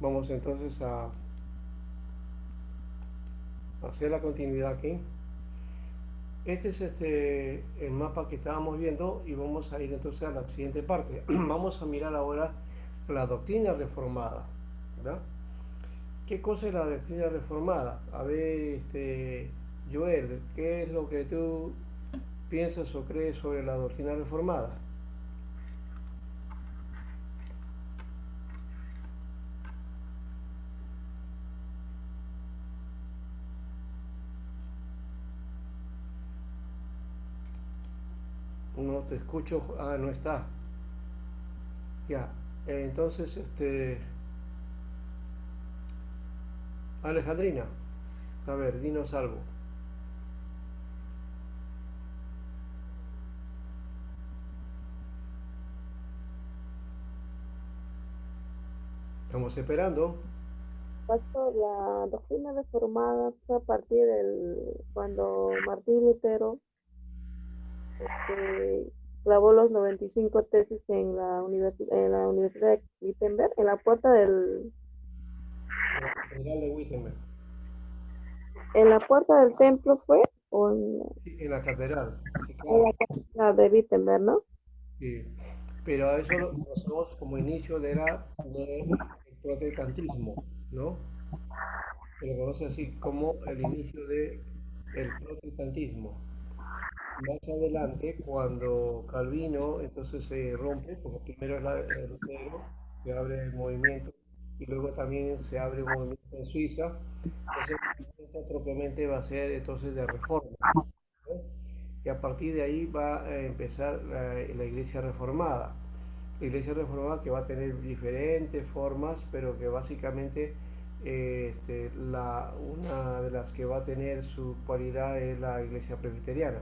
Vamos entonces a hacer la continuidad aquí. Este es el mapa que estábamos viendo y vamos a ir entonces a la siguiente parte. Vamos a mirar ahora la doctrina reformada, ¿verdad? ¿Qué cosa es la doctrina reformada? A ver, Joel, ¿qué es lo que tú piensas o crees sobre la doctrina reformada? No te escucho, no está. Ya, entonces, Alejandrina, a ver, dinos algo. Estamos esperando. Pastor, la doctrina reformada fue a partir cuando Martín Lutero este, clavó los 95 tesis en la Universidad de Wittenberg, en la puerta La Catedral de Wittenberg. en la puerta del templo fue, o Sí, en la catedral, sí, en claro. la catedral de Wittenberg, ¿no? Sí. Pero a eso lo conocemos como inicio del protestantismo, ¿no? Se lo conoce así como el inicio del protestantismo. Más adelante, cuando Calvino entonces se rompe, porque primero es el Lutero, se abre el movimiento, y luego también se abre un movimiento en Suiza, ese movimiento propiamente va a ser entonces de reforma, ¿no? Y a partir de ahí va a empezar la Iglesia Reformada. La Iglesia Reformada que va a tener diferentes formas, pero que básicamente una de las que va a tener su cualidad es la Iglesia Presbiteriana.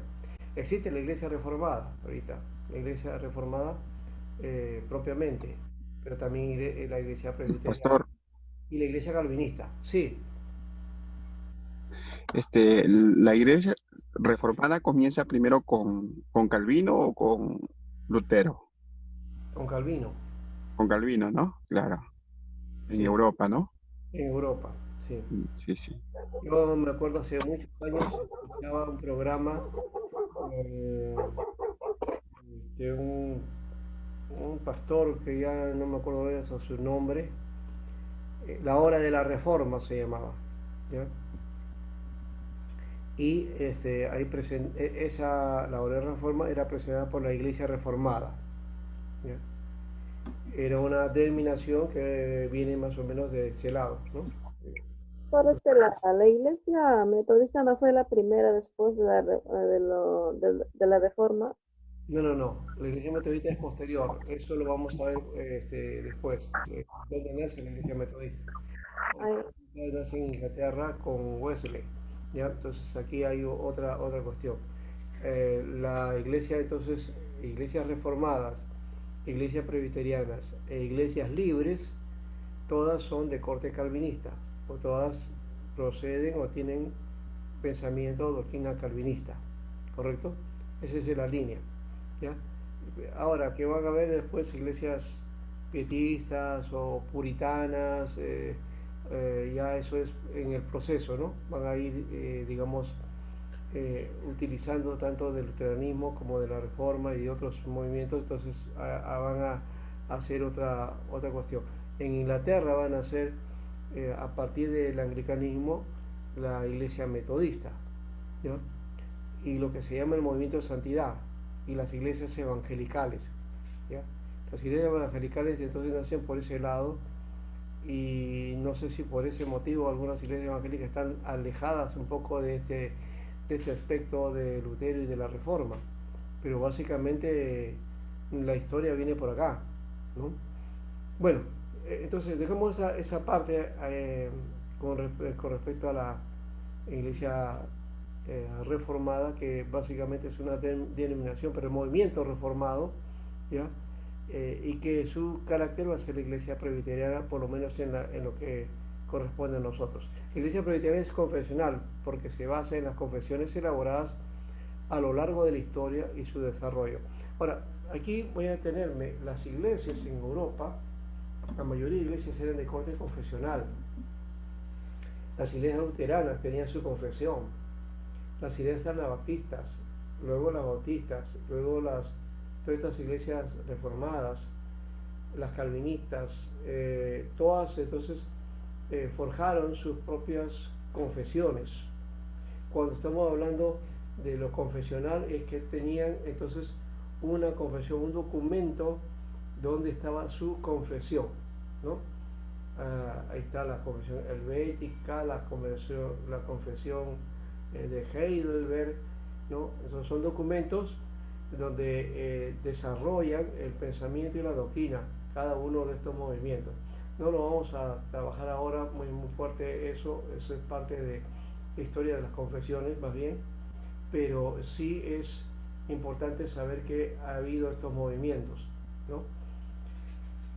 Existe la Iglesia Reformada ahorita, la Iglesia Reformada propiamente, pero también la Iglesia Presbiteriana Pastor, y la Iglesia Calvinista. Sí, ¿la iglesia reformada comienza primero con Calvino o con Lutero? con Calvino, Con Calvino, ¿no? Claro, en sí, Europa, ¿no? en Europa, sí. Sí, sí. Yo me acuerdo hace muchos años escuchaba un programa de un pastor que ya no me acuerdo de eso, su nombre, La Hora de la Reforma se llamaba, ¿ya? Y la Hora de la Reforma era presentada por la Iglesia Reformada, ¿ya? Era una denominación que viene más o menos de ese lado, ¿no? Pero Entonces, la iglesia metodista no fue la primera después de la reforma. no, la Iglesia Metodista es posterior, eso lo vamos a ver después, dónde nace la Iglesia Metodista. Ay, Nace en Inglaterra con Wesley, ¿ya? Entonces aquí hay otra cuestión. La iglesia, entonces, iglesias reformadas, iglesias presbiterianas e iglesias libres, todas son de corte calvinista, o todas proceden o tienen pensamiento o doctrina calvinista, ¿correcto? Esa es la línea, ¿ya? Ahora, que van a haber después iglesias pietistas o puritanas, ya eso es en el proceso, ¿no? Van a ir, digamos, utilizando tanto del luteranismo como de la reforma y otros movimientos, entonces van a hacer otra cuestión. En Inglaterra van a hacer, a partir del anglicanismo, la iglesia metodista, ¿no? Y lo que se llama el movimiento de santidad y las iglesias evangelicales, ¿ya? Las iglesias evangelicales entonces nacen por ese lado y no sé si por ese motivo algunas iglesias evangélicas están alejadas un poco de este aspecto de Lutero y de la Reforma, pero básicamente la historia viene por acá, ¿no? Bueno, entonces dejamos esa parte con respecto a la iglesia reformada, que básicamente es una denominación, pero el movimiento reformado, ¿ya? Y que su carácter va a ser la iglesia presbiteriana, por lo menos en lo que corresponde a nosotros. La iglesia presbiteriana es confesional, porque se basa en las confesiones elaboradas a lo largo de la historia y su desarrollo. Ahora, aquí voy a detenerme. Las iglesias en Europa La mayoría de iglesias eran de corte confesional. Las iglesias luteranas tenían su confesión. Las iglesias anabaptistas, luego las bautistas, luego todas estas iglesias reformadas, las calvinistas, todas entonces forjaron sus propias confesiones. Cuando estamos hablando de lo confesional es que tenían entonces una confesión, un documento donde estaba su confesión, ¿no? Ahí está la confesión helvética, la confesión de Heidelberg, ¿no? Esos son documentos donde desarrollan el pensamiento y la doctrina, cada uno de estos movimientos. No lo vamos a trabajar ahora muy fuerte, eso es parte de la historia de las confesiones más bien, pero sí es importante saber que ha habido estos movimientos, ¿no?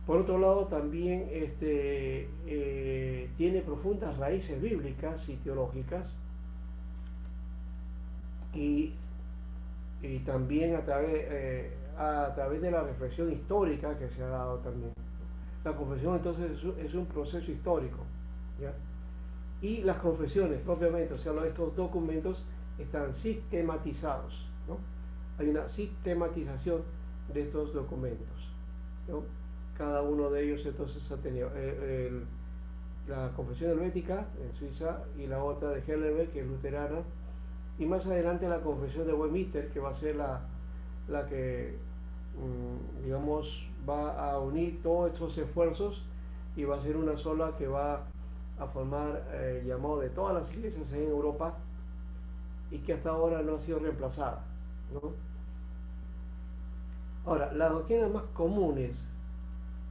Por otro lado, también tiene profundas raíces bíblicas y teológicas, y también a través de la reflexión histórica que se ha dado también. La confesión entonces es un proceso histórico, ¿ya? Y las confesiones propiamente, o sea, estos documentos están sistematizados, ¿no? Hay una sistematización de estos documentos, ¿no? Cada uno de ellos entonces ha tenido la confesión helvética en Suiza y la otra de Heidelberg, que es luterana, y más adelante la confesión de Westminster, que va a ser la que digamos va a unir todos estos esfuerzos y va a ser una sola que va a formar el llamado de todas las iglesias en Europa y que hasta ahora no ha sido reemplazada, ¿no? Ahora, las doctrinas más comunes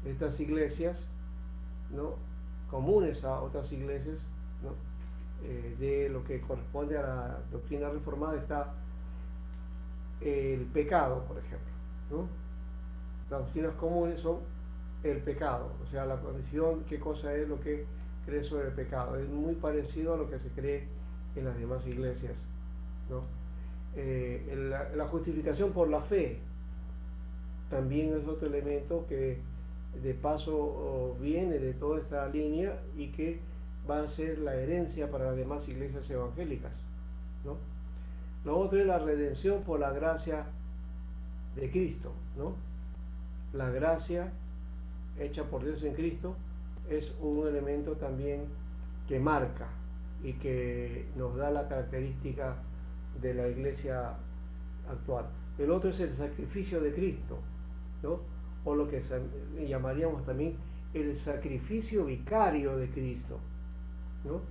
de estas iglesias, ¿no? Comunes a otras iglesias, ¿no? De lo que corresponde a la doctrina reformada está el pecado, por ejemplo, ¿no? Las doctrinas comunes son el pecado, o sea, la condición, qué cosa es lo que cree sobre el pecado. Es muy parecido a lo que se cree en las demás iglesias, ¿no? La justificación por la fe también es otro elemento que de paso viene de toda esta línea y que va a ser la herencia para las demás iglesias evangélicas, ¿no? Lo otro es la redención por la gracia de Cristo, ¿no? La gracia hecha por Dios en Cristo es un elemento también que marca y que nos da la característica de la iglesia actual. El otro es el sacrificio de Cristo, ¿no? O lo que llamaríamos también el sacrificio vicario de Cristo, ¿no?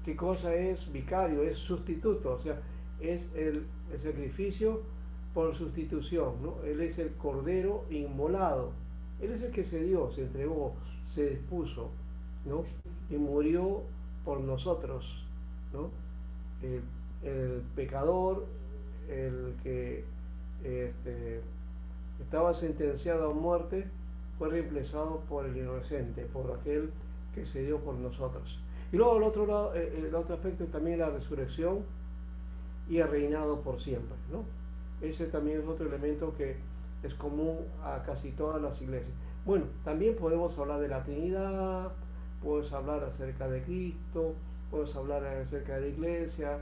¿Qué cosa es vicario? Es sustituto, o sea, es el sacrificio por sustitución, ¿no? Él es el cordero inmolado, él es el que se dio, se entregó, se dispuso, ¿no? Y murió por nosotros, ¿no? El pecador, el que estaba sentenciado a muerte, fue reemplazado por el inocente, por aquel que se dio por nosotros. Y luego el otro lado, el otro aspecto es también la resurrección y el reinado por siempre, ¿no? Ese también es otro elemento que es común a casi todas las iglesias. Bueno, también podemos hablar de la Trinidad, podemos hablar acerca de Cristo, podemos hablar acerca de la iglesia,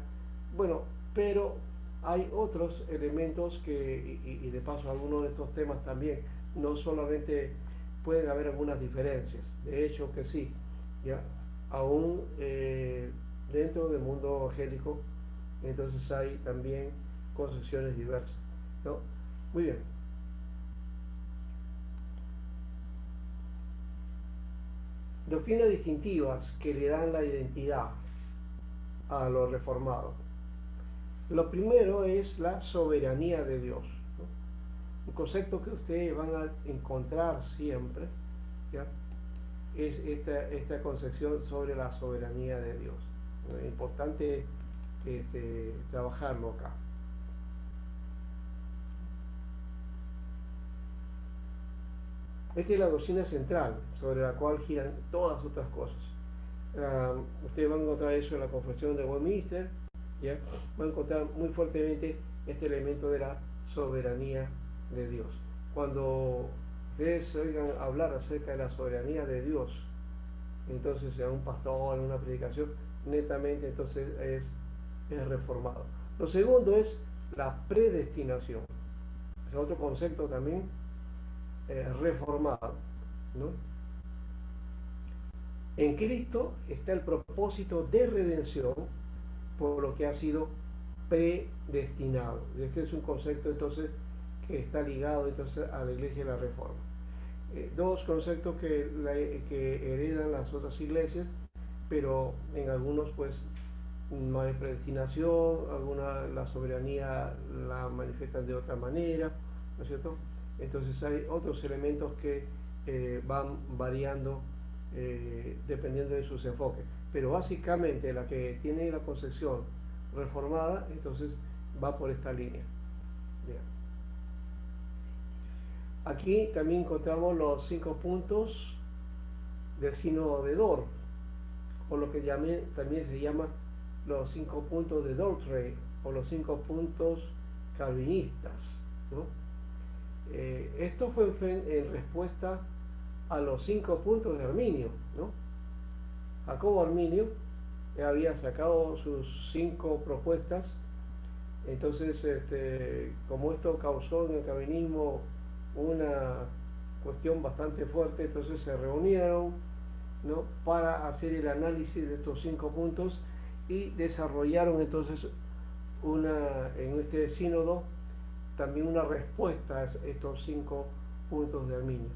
bueno, pero hay otros elementos que, y de paso algunos de estos temas también, no solamente pueden haber algunas diferencias, de hecho que sí, ya, aún dentro del mundo evangélico, entonces hay también concepciones diversas, ¿no? Muy bien. Doctrinas distintivas que le dan la identidad a los reformados. Lo primero es la soberanía de Dios, ¿no? Un concepto que ustedes van a encontrar siempre, ¿ya? Es esta concepción sobre la soberanía de Dios. Es importante trabajarlo acá. Esta es la doctrina central sobre la cual giran todas otras cosas. Ustedes van a encontrar eso en la confesión de Westminster, ¿ya? Van a encontrar muy fuertemente este elemento de la soberanía de Dios. Cuando ustedes oigan hablar acerca de la soberanía de Dios, entonces a un pastor, en una predicación, netamente entonces es reformado. Lo segundo es la predestinación, es otro concepto también reformado, ¿no? En Cristo está el propósito de redención por lo que ha sido predestinado. Este es un concepto entonces que está ligado entonces a la Iglesia de la Reforma. Dos conceptos que heredan las otras iglesias, pero en algunos pues no hay predestinación, la soberanía la manifiestan de otra manera, ¿no es cierto? Entonces hay otros elementos que van variando dependiendo de sus enfoques, pero básicamente la que tiene la concepción reformada, entonces va por esta línea. Yeah. Aquí también encontramos los 5 puntos del sínodo de Dort, o lo que también se llama los 5 puntos de Dordrecht, o los 5 puntos calvinistas, ¿no? Esto fue en respuesta a los 5 puntos de Arminio, ¿no? Jacobo Arminio había sacado sus 5 propuestas, entonces como esto causó en el calvinismo una cuestión bastante fuerte, entonces se reunieron, ¿no?, para hacer el análisis de estos 5 puntos y desarrollaron entonces en este sínodo también una respuesta a estos 5 puntos de Arminio.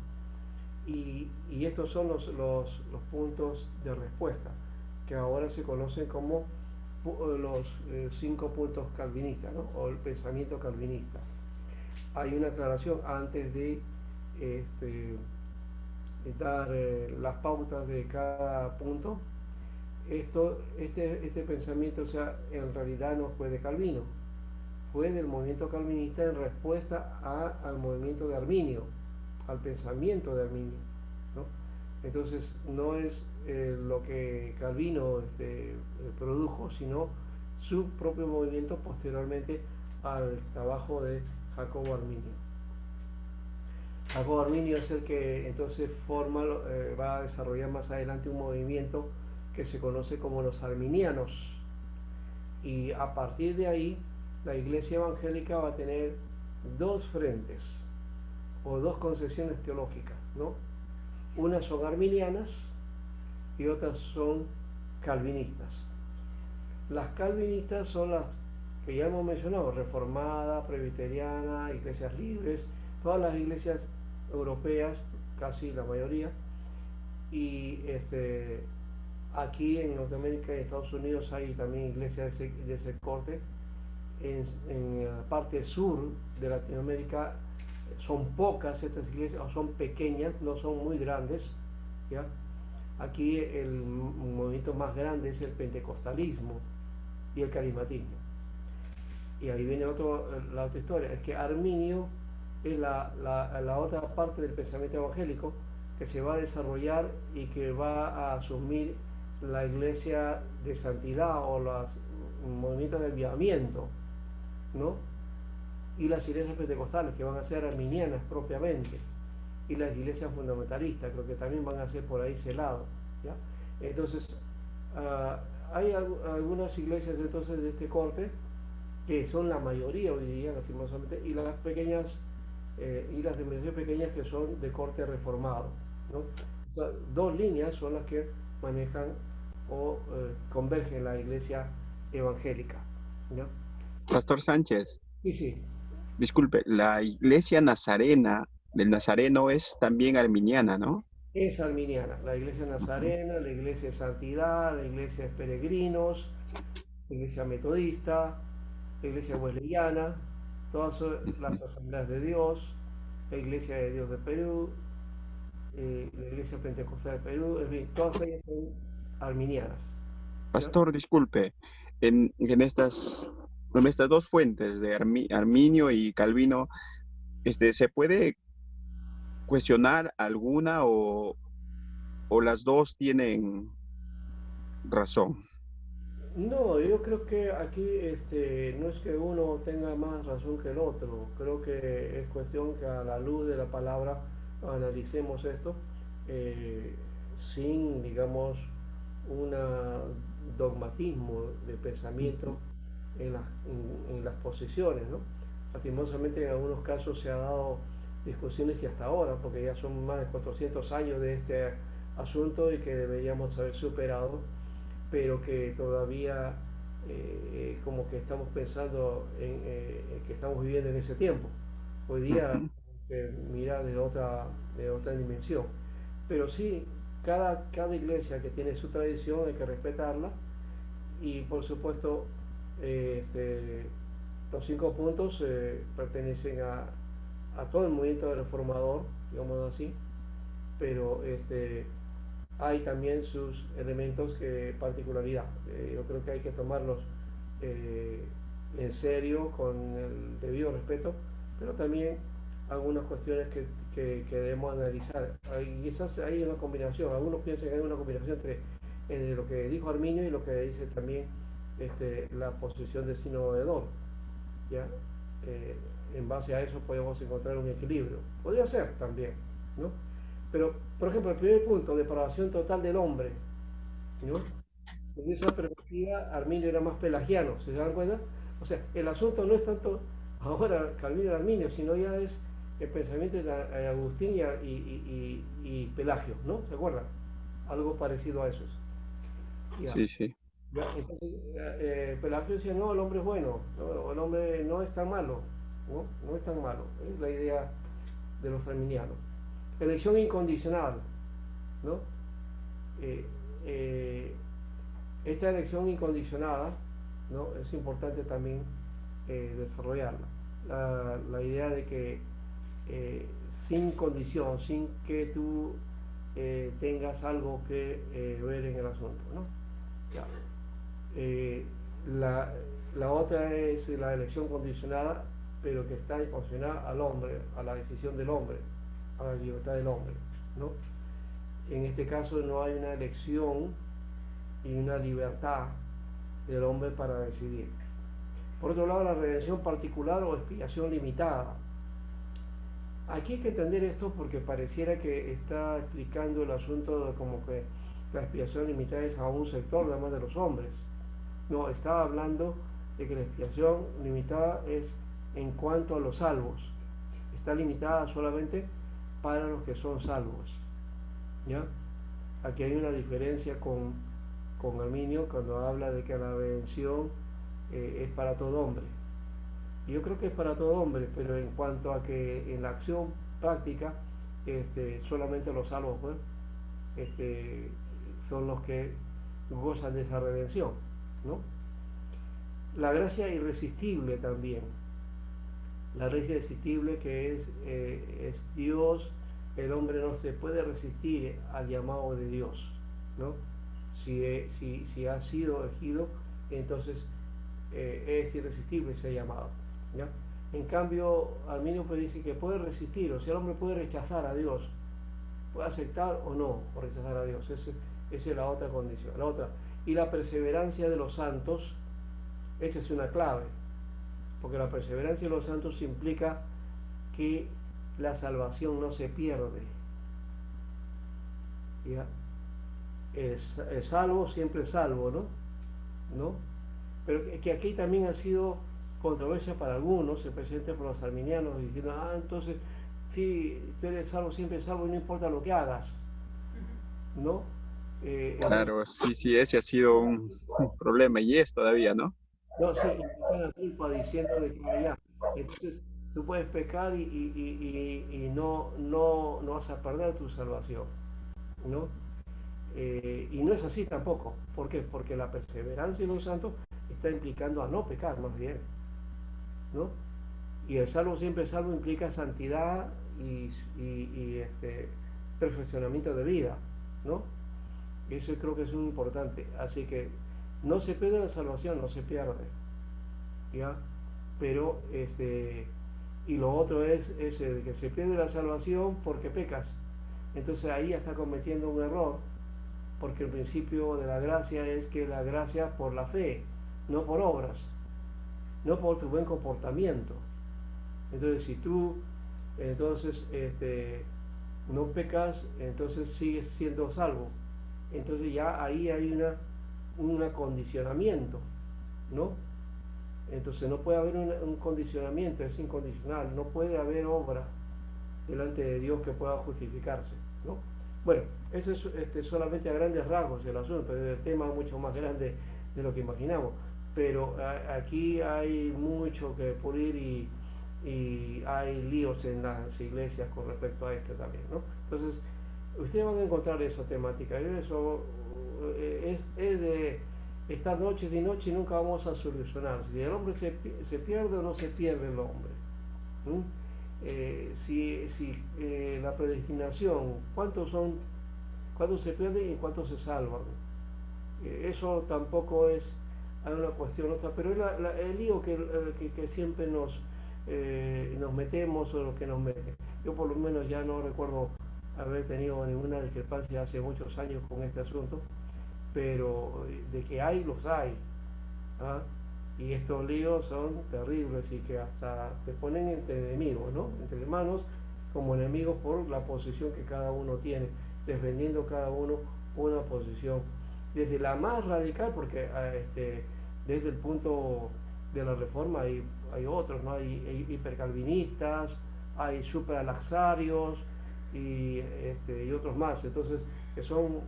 Y estos son los puntos de respuesta, que ahora se conocen como los 5 puntos calvinistas, ¿no?, o el pensamiento calvinista. Hay una aclaración antes de dar las pautas de cada punto. Este pensamiento, o sea, en realidad no fue de Calvino, fue del movimiento calvinista en respuesta al movimiento de Arminio, al pensamiento de Arminio, ¿no? Entonces no es lo que Calvino produjo, sino su propio movimiento posteriormente al trabajo de Jacobo Arminio. Jacobo Arminio es el que entonces va a desarrollar más adelante un movimiento que se conoce como los arminianos, y a partir de ahí la iglesia evangélica va a tener 2 frentes o 2 concepciones teológicas, ¿no? Unas son arminianas y otras son calvinistas. Las calvinistas son las que ya hemos mencionado: Reformada, Presbiteriana, Iglesias Libres, todas las iglesias europeas, casi la mayoría, y aquí en Norteamérica y Estados Unidos hay también iglesias de ese corte. En la parte sur de Latinoamérica son pocas estas iglesias, o son pequeñas, no son muy grandes, ¿ya? Aquí el movimiento más grande es el pentecostalismo y el carismatismo. Y ahí viene la otra historia, es que Arminio es la otra parte del pensamiento evangélico que se va a desarrollar y que va a asumir la iglesia de santidad o los movimientos de avivamiento, ¿no? Y las iglesias pentecostales, que van a ser arminianas propiamente, y las iglesias fundamentalistas, creo que también van a ser por ahí ese lado, ¿ya? Entonces hay algunas iglesias entonces de este corte que son la mayoría hoy día, lastimosamente, y las pequeñas y las denominaciones pequeñas que son de corte reformado, ¿no? O sea, 2 líneas son las que manejan o convergen la iglesia evangélica, ¿no? Pastor Sánchez, Sí, sí, disculpe, la iglesia nazarena del Nazareno es también arminiana, ¿no? es arminiana. La iglesia nazarena, la iglesia de santidad, la iglesia de peregrinos, la iglesia metodista, la iglesia wesleyana, todas son las asambleas de Dios, la iglesia de Dios de Perú, la iglesia pentecostal de Perú, en fin, todas ellas son arminianas, ¿ya? Pastor, disculpe, en estas 2 fuentes de Arminio y Calvino, ¿se puede cuestionar alguna o las 2 tienen razón? No, yo creo que aquí no es que uno tenga más razón que el otro, creo que es cuestión que a la luz de la palabra analicemos esto sin, digamos, un dogmatismo de pensamiento en las posiciones, ¿no? Lastimosamente en algunos casos se ha dado discusiones y hasta ahora, porque ya son más de 400 años de este asunto y que deberíamos haber superado, pero que todavía como que estamos pensando en que estamos viviendo en ese tiempo. Hoy día Ujú. mira de otra dimensión. Pero sí, cada iglesia que tiene su tradición hay que respetarla y por supuesto los 5 puntos pertenecen a todo el movimiento reformador, digamos así, pero hay también sus elementos que particularidad. Yo creo que hay que tomarlos eh, en serio, con el debido respeto, pero también algunas cuestiones que debemos analizar. Quizás hay una combinación, algunos piensan que hay una combinación entre lo que dijo Arminio y lo que dice también la posición de Sínodo de Dort, ¿ya? Eh, en base a eso podemos encontrar un equilibrio. Podría ser también, ¿no? Pero, por ejemplo, el primer punto, depravación total del hombre, ¿no? Desde esa perspectiva, Arminio era más pelagiano, ¿se dan cuenta? O sea, el asunto no es tanto ahora Calvino y Arminio, sino ya es el pensamiento de Agustín y Pelagio, ¿no? ¿Se acuerdan? Algo parecido a eso. Ya. Sí, sí. Ya, entonces, Pelagio decía, no, el hombre es bueno, ¿no? El hombre no es tan malo, ¿no? No es tan malo, es la idea de los arminianos. Elección incondicional, ¿no? Eh, eh, Esta elección incondicionada, ¿no? Es importante también desarrollarla. La idea de que sin condición, sin que tú tengas algo que ver en el asunto, ¿no? Ya. Eh, la, la otra es la elección condicionada, pero que está condicionada al hombre, a la decisión del hombre, a la libertad del hombre, ¿no? En este caso no hay una elección y una libertad del hombre para decidir. Por otro lado, la redención particular o expiación limitada. Aquí hay que entender esto porque pareciera que está explicando el asunto de como que la expiación limitada es a un sector, además de los hombres. No, estaba hablando de que la expiación limitada es en cuanto a los salvos. Está limitada solamente para los que son salvos. ¿Ya? Aquí hay una diferencia con Arminio cuando habla de que la redención es para todo hombre. Yo creo que es para todo hombre, pero en cuanto a que en la acción práctica, solamente los salvos pues, este, son los que gozan de esa redención, ¿no? La gracia irresistible también. La gracia irresistible que es Dios, el hombre no se puede resistir al llamado de Dios, ¿no? Si ha sido elegido, entonces es irresistible ese llamado, ¿ya? En cambio, Arminio pues dice que puede resistir, o sea, el hombre puede rechazar a Dios, puede aceptar o no, o rechazar a Dios. Esa es la otra condición. La otra, y la perseverancia de los santos, esta es una clave, porque la perseverancia de los santos implica que la salvación no se pierde. ¿Ya? El salvo siempre es salvo, ¿no? ¿No? Pero que aquí también ha sido controversia para algunos, especialmente por los arminianos, diciendo, entonces, sí, tú eres salvo, siempre salvo, y no importa lo que hagas, ¿no? Entonces, Claro, sí, sí, ese ha sido un problema y es todavía, ¿no? no, sí, implica la culpa diciendo de que allá. Entonces, tú puedes pecar y no vas a perder tu salvación, ¿no? Y no es así tampoco. ¿Por qué? Porque la perseverancia de los santos está implicando a no pecar, más bien, ¿no? Y el salvo siempre salvo implica santidad y perfeccionamiento de vida, ¿no? Eso creo que es muy importante. Así que no se pierde la salvación, no se pierde, ¿ya? Pero, y lo otro es ese de que se pierde la salvación porque pecas. Entonces ahí ya está cometiendo un error, porque el principio de la gracia es que la gracia por la fe, no por obras, no por tu buen comportamiento. Entonces, si tú, entonces, no pecas, entonces sigues siendo salvo. Entonces ya ahí hay un acondicionamiento, ¿no? Entonces no puede haber un condicionamiento, es incondicional, no puede haber obra delante de Dios que pueda justificarse, ¿no? Bueno, eso es solamente a grandes rasgos el asunto, el tema es mucho más grande de lo que imaginamos, pero aquí hay mucho que pulir y hay líos en las iglesias con respecto a esto también, ¿no? Entonces, ustedes van a encontrar esa temática, eso es de estas noches y noche y nunca vamos a solucionar. Si el hombre se pierde o no se pierde el hombre. ¿Mm? Si la predestinación, cuántos se pierden y cuántos se salvan? Eso tampoco es una cuestión nuestra, pero es el lío que siempre nos metemos o lo que nos mete. Yo por lo menos ya no recuerdo haber tenido ninguna discrepancia hace muchos años con este asunto, pero de que hay, los hay. ¿Ah? Y estos líos son terribles y que hasta te ponen entre enemigos, ¿no? Entre hermanos como enemigos por la posición que cada uno tiene, defendiendo cada uno una posición. Desde la más radical, porque desde el punto de la reforma hay otros, ¿no? Hay hipercalvinistas, hay superalaxarios y otros más. Entonces, que son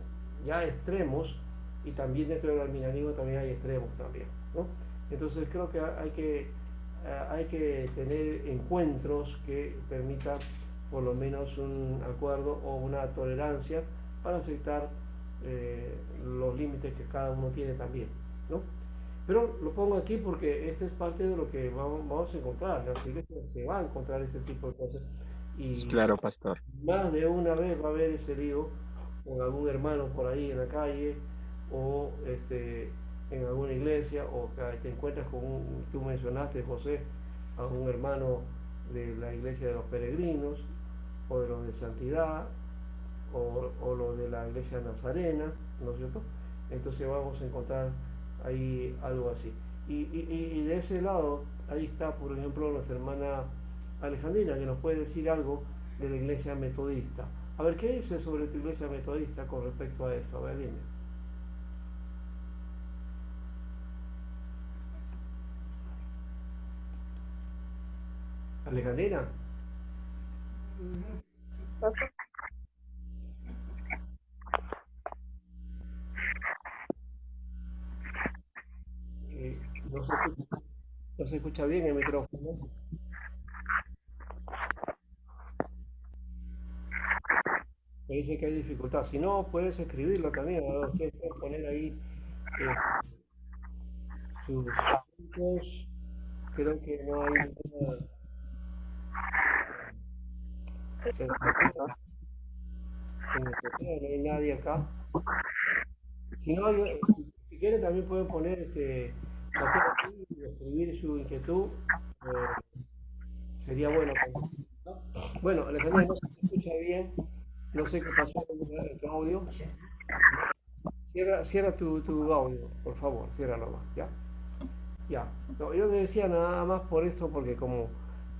ya extremos y también dentro del arminianismo también hay extremos también, ¿no? Entonces creo que hay que tener encuentros que permitan por lo menos un acuerdo o una tolerancia para aceptar los límites que cada uno tiene también, ¿no? Pero lo pongo aquí porque este es parte de lo que vamos a encontrar. Las iglesias se va a encontrar este tipo de cosas y Claro, pastor. más de una vez va a haber ese lío con algún hermano por ahí en la calle o en alguna iglesia o que te encuentras con tú mencionaste, José, a un hermano de la iglesia de los peregrinos o de los de santidad o los de la iglesia nazarena, ¿no es cierto? Entonces vamos a encontrar ahí algo así. Y de ese lado, ahí está, por ejemplo, nuestra hermana Alejandrina, que nos puede decir algo de la iglesia metodista. A ver, ¿qué dice sobre tu iglesia metodista con respecto a esto? A ver, dime. Alejandrina, Pastor, eh, no se escucha, no se escucha bien el micrófono. Me dice que hay dificultad. Si no, puedes escribirlo también. ¿No? Ustedes pueden poner ahí eh, sus puntos. Creo que no hay ninguna. En en no hay nadie acá. Si no, si quieren también pueden poner chatear aquí y escribir su inquietud. eh, Sería bueno. ¿No? Bueno, Alejandra, no se te escucha bien. No sé qué pasó en tu audio. Cierra tu audio, por favor, ciérralo más, ¿ya? Ya. No, yo te decía nada más por esto, porque como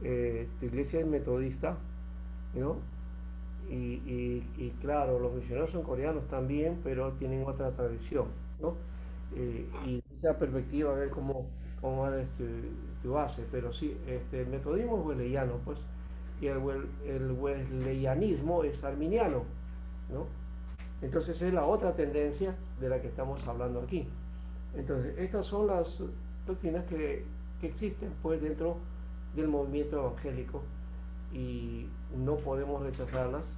tu iglesia es metodista, ¿no? Y claro, los misioneros son coreanos también, pero tienen otra tradición, ¿no? Y esa perspectiva, a ver cómo va tu base, pero sí, el metodismo es wesleyano, pues, y el wesleyanismo es arminiano, ¿no? Entonces es la otra tendencia de la que estamos hablando aquí. Entonces, estas son las doctrinas que existen, pues, dentro del movimiento evangélico y no podemos rechazarlas.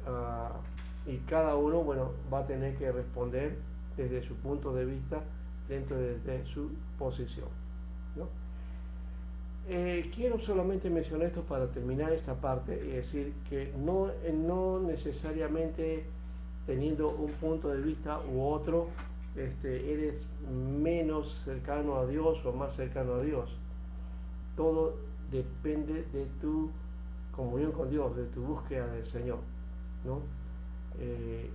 ah, y cada uno, bueno, va a tener que responder desde su punto de vista, dentro de su posición, ¿no? Quiero solamente mencionar esto para terminar esta parte y decir que no necesariamente teniendo un punto de vista u otro, eres menos cercano a Dios o más cercano a Dios. Todo depende de tu comunión con Dios, de tu búsqueda del Señor, ¿no?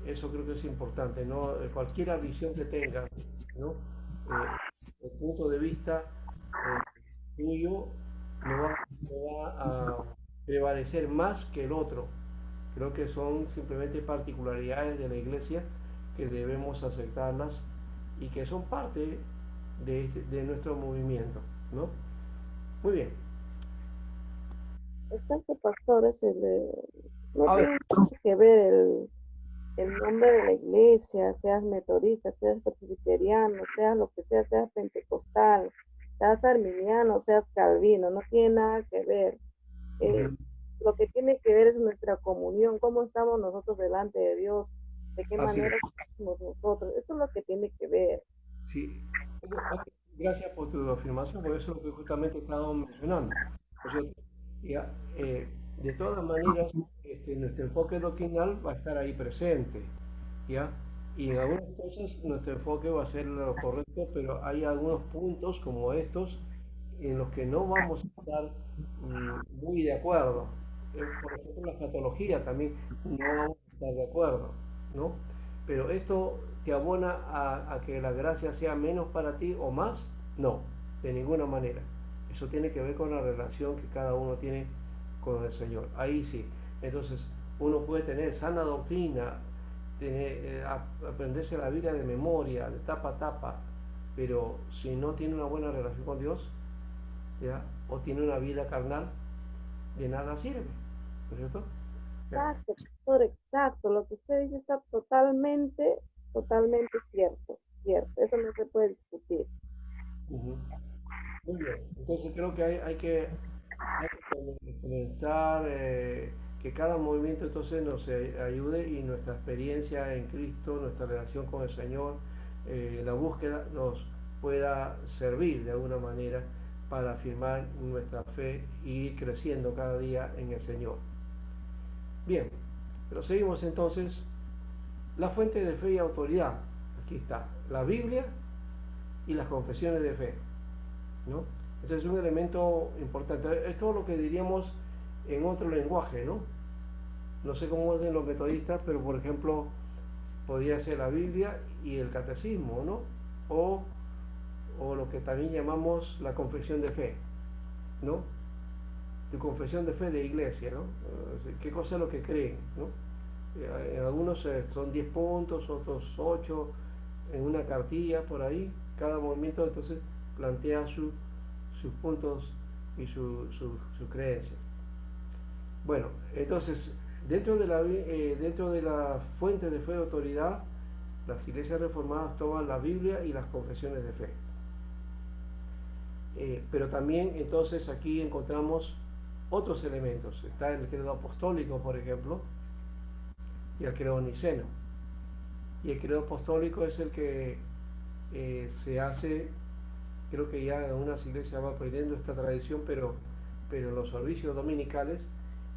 Eso creo que es importante, ¿no? Cualquier visión que tengas, ¿no? El punto de vista eh, tuyo no va a prevalecer más que el otro, Creo que son simplemente particularidades de la iglesia que debemos aceptarlas y que son parte de nuestro movimiento, ¿no? Muy bien. Exacto, pastor, no A ver, tiene nada que ver el nombre de la iglesia, seas metodista, seas presbiteriano, seas lo que sea, seas pentecostal, seas arminiano, seas calvino, no tiene nada que ver. Eh, ujú, lo que tiene que ver es nuestra comunión, cómo estamos nosotros delante de Dios, de qué así es. manera estamos nosotros. Eso es lo que tiene que ver. Sí. Ok, gracias por tu afirmación, porque eso es lo que justamente estábamos mencionando, ¿no es cierto? Ya, de todas maneras, nuestro enfoque doctrinal va a estar ahí presente, ¿ya? Y en algunas cosas nuestro enfoque va a ser lo correcto, pero hay algunos puntos como estos en los que no vamos a estar muy de acuerdo. Por ejemplo, la escatología también no vamos a estar de acuerdo, ¿no? Pero esto te abona a que la gracia sea menos para ti o más, no, de ninguna manera. Eso tiene que ver con la relación que cada uno tiene con el Señor. Ahí sí. Entonces, uno puede tener sana doctrina, aprenderse la Biblia de memoria, de tapa a tapa, pero si no tiene una buena relación con Dios, ¿ya? O tiene una vida carnal, de nada sirve, ¿no es cierto? ¿Ya? Exacto, pastor, exacto. Lo que usted dice está totalmente, totalmente cierto, cierto. Eso no se puede discutir. Ujú. Muy bien, entonces creo que hay que comentar que cada movimiento entonces nos ayude y nuestra experiencia en Cristo, nuestra relación con el Señor, la búsqueda nos pueda servir de alguna manera para afirmar nuestra fe y ir creciendo cada día en el Señor. Bien, pero seguimos entonces. La fuente de fe y autoridad. Aquí está, la Biblia y las confesiones de fe, ¿no? Ese es un elemento importante. Es todo lo que diríamos en otro lenguaje, ¿no? No sé cómo hacen los metodistas, pero por ejemplo, podría ser la Biblia y el catecismo, ¿no? O, o lo que también llamamos la confesión de fe, ¿no? Tu confesión de fe de iglesia, ¿no? ¿Qué cosa es lo que creen, ¿no? En algunos son 10 puntos, otros 8 en una cartilla por ahí. Cada movimiento entonces plantea sus puntos y sus creencias. Bueno, entonces, dentro de la fuente de fe de autoridad, las iglesias reformadas toman la Biblia y las confesiones de fe. Pero también entonces aquí encontramos otros elementos. Está el credo apostólico, por ejemplo, y el credo niceno. Y el credo apostólico es el que se hace, creo que ya en algunas iglesias va perdiendo esta tradición, pero en los servicios dominicales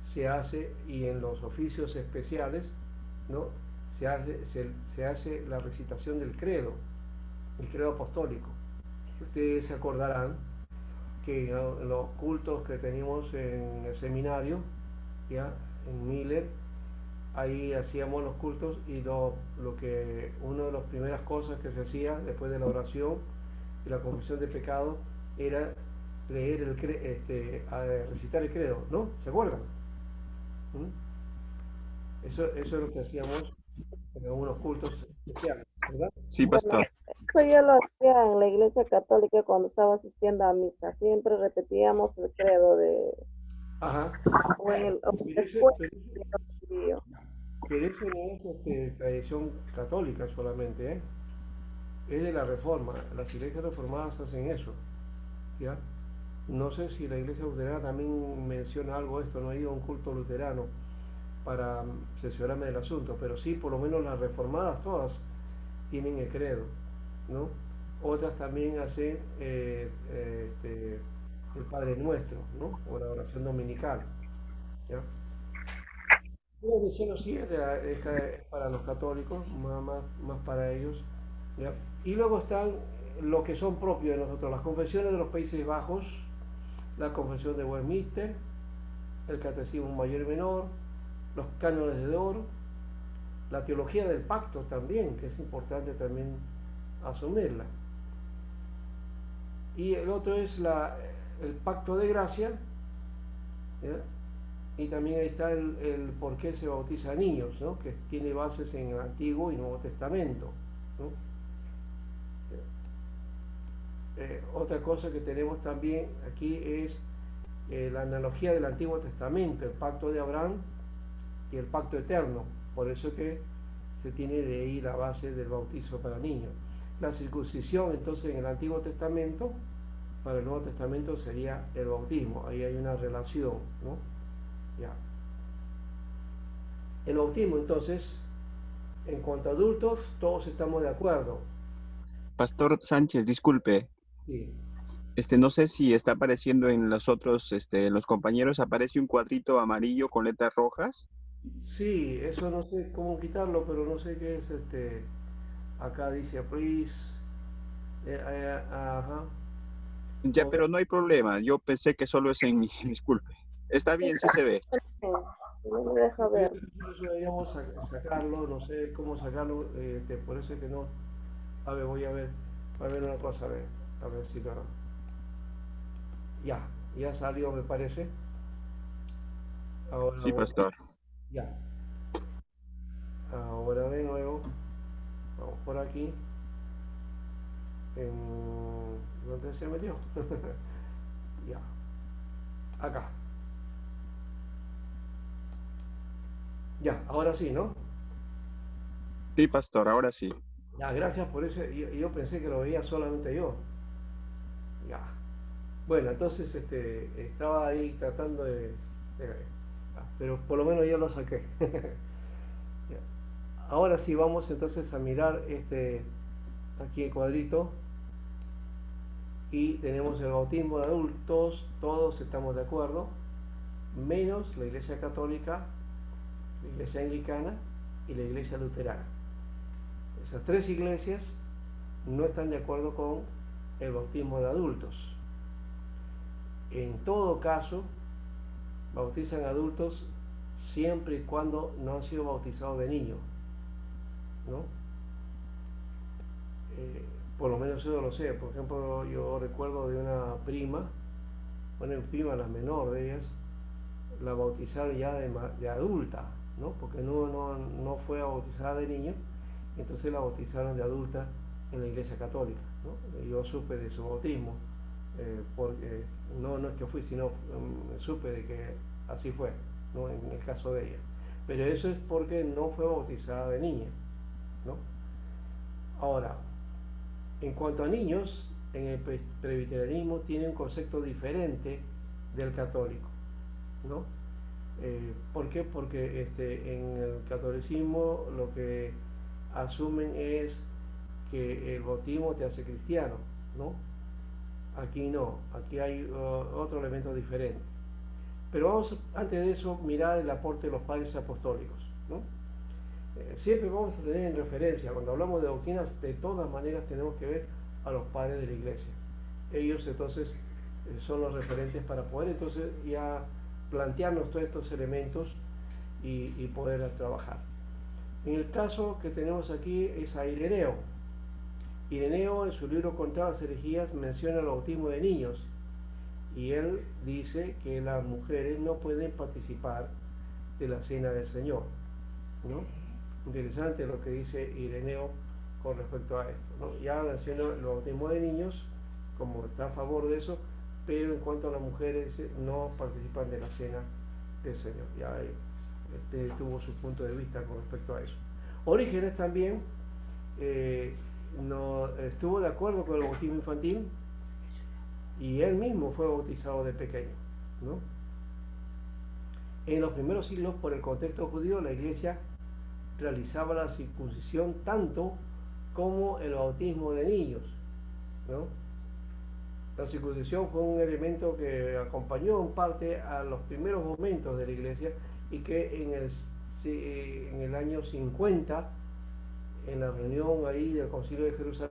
se hace y en los oficios especiales, ¿no? Se hace la recitación del credo, el credo apostólico. Ustedes se acordarán que en los cultos que teníamos en el seminario, ya en Miller, ahí hacíamos los cultos y una de las primeras cosas que se hacía después de la oración y la confesión de pecado era leer recitar el credo, ¿no? ¿Se acuerdan? ¿Mm? Eso es lo que hacíamos en algunos cultos especiales, ¿verdad? Sí, Bueno, pastor. eso yo lo hacía en la iglesia católica cuando estaba asistiendo a misa. Siempre repetíamos el credo Ajá. o en o Pero eso, después pero de lo judío. pero eso no es tradición católica solamente, ¿eh? Es de la Reforma. Las iglesias reformadas hacen eso, ¿ya? No sé si la iglesia luterana también menciona algo de esto, no he ido a un culto luterano para asesorarme del asunto, pero sí, por lo menos las reformadas todas tienen el credo, ¿no? Otras también hacen el Padre Nuestro, ¿no? O la oración dominical, ¿ya? Creo que sí, no, sí, es para los católicos, más para ellos, ¿ya? Y luego están lo que son propios de nosotros, las confesiones de los Países Bajos, la confesión de Westminster, el catecismo mayor y menor, los cánones de oro, la teología del pacto también, que es importante también asumirla. Y el otro es el pacto de gracia, ¿ya? Y también ahí está el por qué se bautiza a niños, ¿no? Que tiene bases en el Antiguo y Nuevo Testamento, ¿no? Otra cosa que tenemos también aquí es la analogía del Antiguo Testamento, el pacto de Abraham y el pacto eterno. Por eso que se tiene de ahí la base del bautizo para niños. La circuncisión, entonces, en el Antiguo Testamento, para el Nuevo Testamento sería el bautismo. Ahí hay una relación, ¿no? Ya. El bautismo, entonces, en cuanto a adultos, todos estamos de acuerdo. Pastor Sánchez, disculpe, Sí, no sé si está apareciendo en los otros, en los compañeros, aparece un cuadrito amarillo con letras rojas. sí, eso no sé cómo quitarlo, pero no sé qué es acá dice please. Ajá. Ya, Mover. pero no hay problema. Yo pensé que solo es en mi, disculpe. Está Sí, bien, sí se ve. no me deja ver. Eso deberíamos sacarlo, no sé cómo sacarlo, por eso es que no. A ver, voy a ver una cosa, a ver si lo. Ya, ya salió, me parece. Ahora, Sí, pastor. ya. Ahora de nuevo, vamos por aquí. ¿Dónde se metió? Ya, acá. Ya, ahora sí, ¿no? Sí, pastor, ahora sí. Ya, gracias por eso. Yo pensé que lo veía solamente yo. Ya. Bueno, entonces estaba ahí tratando pero por lo menos ya lo saqué. Ya. Ahora sí vamos entonces a mirar aquí el cuadrito y tenemos el bautismo de adultos, todos estamos de acuerdo, menos la Iglesia Católica, la Iglesia Anglicana y la Iglesia Luterana. Esas tres iglesias no están de acuerdo con el bautismo de adultos. En todo caso, bautizan adultos siempre y cuando no han sido bautizados de niños, ¿no? Eh, por lo menos yo lo sé. Por ejemplo, yo recuerdo de una prima, una prima, la menor de ellas, la bautizaron ya de adulta, ¿no? Porque no fue bautizada de niño, entonces la bautizaron de adulta en la Iglesia Católica, ¿no? Yo supe de su bautismo, porque no es que fui, sino supe de que así fue, ¿no? En el caso de ella. Pero eso es porque no fue bautizada de niña, ¿no? Ahora, en cuanto a niños, en el presbiterianismo tiene un concepto diferente del católico, ¿no? ¿Por qué? Porque en el catolicismo lo que asumen es que el bautismo te hace cristiano, ¿no? Aquí no, aquí hay otro elemento diferente. Pero vamos, antes de eso, mirar el aporte de los padres apostólicos, ¿no? Siempre vamos a tener en referencia, cuando hablamos de doctrinas, de todas maneras tenemos que ver a los padres de la iglesia. Ellos entonces son los referentes para poder entonces ya plantearnos todos estos elementos y poder trabajar. En el caso que tenemos aquí es a Ireneo. Ireneo en su libro Contra las herejías menciona el bautismo de niños y él dice que las mujeres no pueden participar de la cena del Señor, ¿no? Interesante lo que dice Ireneo con respecto a esto, ¿no? Ya menciona el bautismo de niños, como está a favor de eso, pero en cuanto a las mujeres no participan de la cena del Señor. Ya tuvo su punto de vista con respecto a eso. Orígenes también no estuvo de acuerdo con el bautismo infantil y él mismo fue bautizado de pequeño, ¿no? En los primeros siglos, por el contexto judío, la iglesia realizaba la circuncisión tanto como el bautismo de niños, ¿no? La circuncisión fue un elemento que acompañó en parte a los primeros momentos de la iglesia y que en el año 50, en la reunión ahí del Concilio de Jerusalén,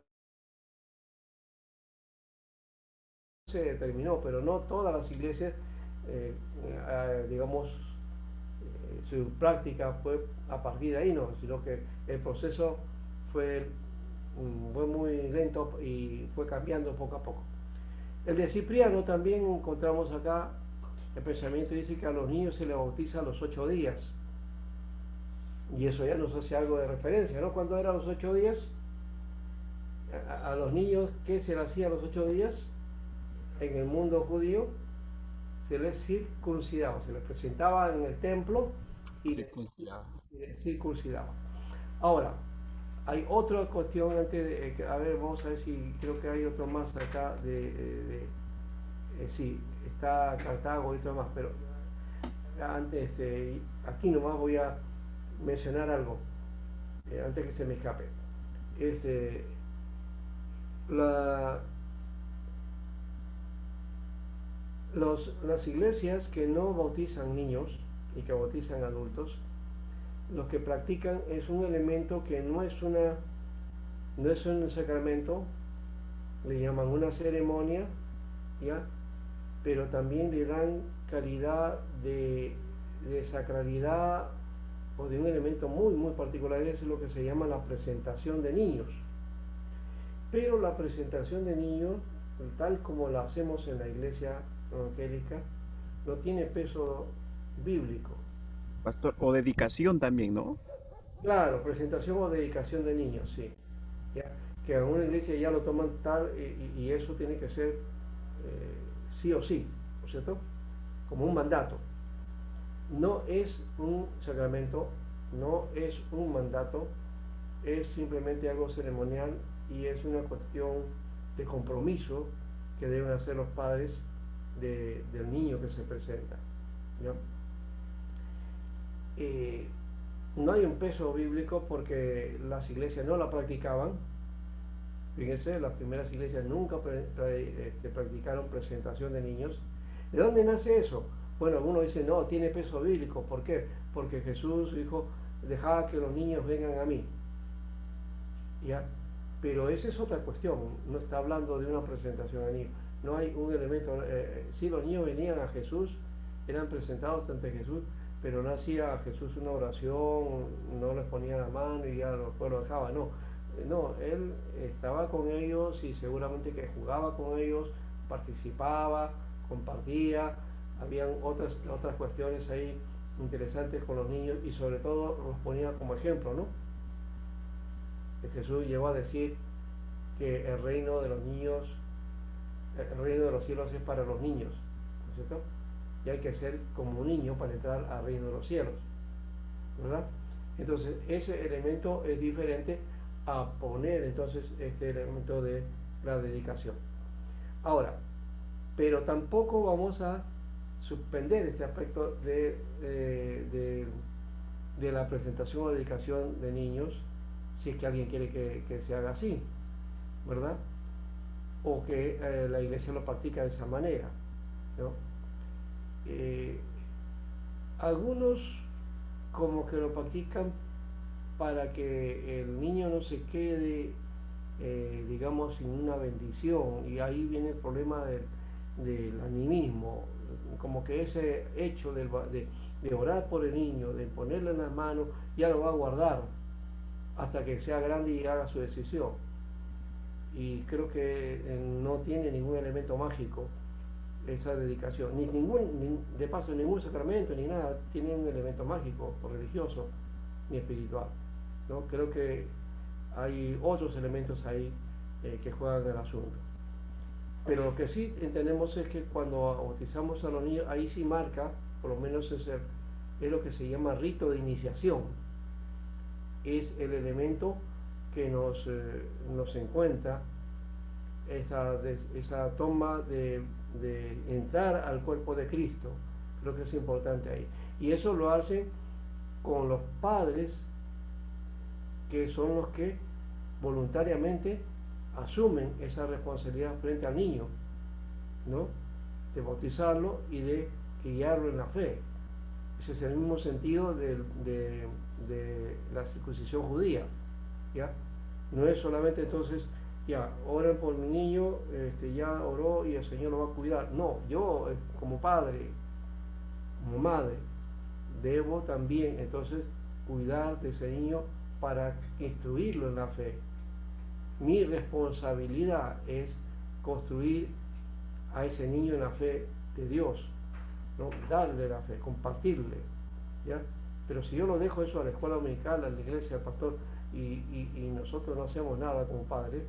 se determinó, pero no todas las iglesias, digamos, su práctica fue a partir de ahí, no, sino que el proceso fue, fue muy lento y fue cambiando poco a poco. El de Cipriano también encontramos acá el pensamiento dice que a los niños se les bautiza a los 8 días. Y eso ya nos hace algo de referencia, ¿no? Cuando eran los 8 días, a los niños, ¿qué se les hacía a los 8 días? En el mundo judío se les circuncidaba, se les presentaba en el templo y les circuncidaba. Ahora, hay otra cuestión antes de, a ver, vamos a ver si creo que hay otro más acá sí, está Cartago y otro más, pero antes, aquí nomás voy a mencionar algo, antes que se me escape. Este, la, las iglesias que no bautizan niños y que bautizan adultos, los que practican es un elemento que no es un sacramento, le llaman una ceremonia, ¿ya? Pero también le dan calidad de sacralidad o de un elemento muy muy particular, es lo que se llama la presentación de niños. Pero la presentación de niños, tal como la hacemos en la iglesia evangélica, no tiene peso bíblico. Pastor, o dedicación también, ¿no? Claro, presentación o dedicación de niños, sí. ¿Ya? Que en una iglesia ya lo toman tal y eso tiene que ser sí o sí, ¿no es cierto? Como un mandato. No es un sacramento, no es un mandato, es simplemente algo ceremonial y es una cuestión de compromiso que deben hacer los padres del niño que se presenta, ¿ya? No hay un peso bíblico porque las iglesias no la practicaban. Fíjense, las primeras iglesias nunca practicaron presentación de niños. ¿De dónde nace eso? Bueno, algunos dicen, no, tiene peso bíblico. ¿Por qué? Porque Jesús dijo, dejad que los niños vengan a mí. ¿Ya? Pero esa es otra cuestión, no está hablando de una presentación a niños. No hay un elemento, si los niños venían a Jesús, eran presentados ante Jesús, pero no hacía Jesús una oración, no les ponía la mano y ya después lo dejaba, no. No, él estaba con ellos y seguramente que jugaba con ellos, participaba, compartía, habían otras cuestiones ahí interesantes con los niños y sobre todo los ponía como ejemplo, ¿no? Jesús llegó a decir que el reino de los niños, el reino de los cielos es para los niños, ¿no es cierto? Y hay que ser como un niño para entrar al reino de los cielos, ¿verdad? Entonces ese elemento es diferente a poner entonces este elemento de la dedicación. Ahora, pero tampoco vamos a suspender este aspecto de la presentación o dedicación de niños si es que alguien quiere que se haga así, ¿verdad? O que la iglesia lo practica de esa manera, ¿no? Algunos como que lo practican para que el niño no se quede, digamos, sin una bendición, y ahí viene el problema del animismo, como que ese hecho de orar por el niño, de ponerle en las manos, ya lo va a guardar hasta que sea grande y haga su decisión. Y creo que no tiene ningún elemento mágico esa dedicación, de paso ningún sacramento ni nada tiene un elemento mágico o religioso ni espiritual, ¿no? Creo que hay otros elementos ahí que juegan el asunto. Pero lo que sí entendemos es que cuando bautizamos a los niños, ahí sí marca, por lo menos es lo que se llama rito de iniciación. Es el elemento que nos encuentra esa toma de entrar al cuerpo de Cristo. Creo que es importante ahí. Y eso lo hacen con los padres, que son los que voluntariamente asumen esa responsabilidad frente al niño, ¿no? De bautizarlo y de criarlo en la fe. Ese es el mismo sentido de la circuncisión judía, ¿ya? No es solamente entonces, ya, oren por mi niño, ya oró y el Señor lo va a cuidar. No, yo como padre, como madre, debo también entonces cuidar de ese niño para instruirlo en la fe. Mi responsabilidad es construir a ese niño en la fe de Dios, ¿no? Darle la fe, compartirle, ¿ya? Pero si yo lo dejo eso a la escuela dominical, a la iglesia, al pastor, y nosotros no hacemos nada como padres,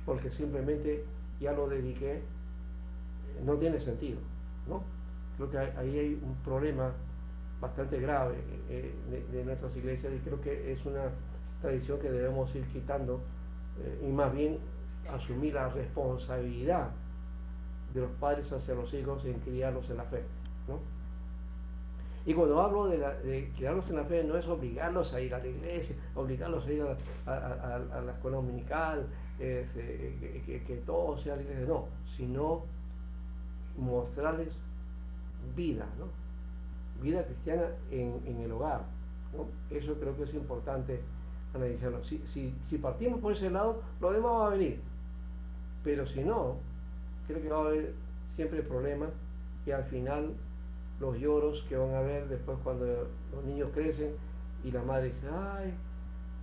porque simplemente ya lo dediqué, no tiene sentido, ¿no? Creo que ahí hay un problema bastante grave de nuestras iglesias, y creo que es una tradición que debemos ir quitando, y más bien asumir la responsabilidad de los padres hacia los hijos en criarlos en la fe, ¿no? Y cuando hablo de criarlos en la fe, no es obligarlos a ir a la iglesia, obligarlos a ir a la escuela dominical, que todo sea la iglesia, no, sino mostrarles vida, ¿no? Vida cristiana en el hogar, ¿no? Eso creo que es importante analizarlo. Si partimos por ese lado, lo demás va a venir, pero si no, creo que va a haber siempre problemas, y al final los lloros que van a haber después cuando los niños crecen y la madre dice, ay,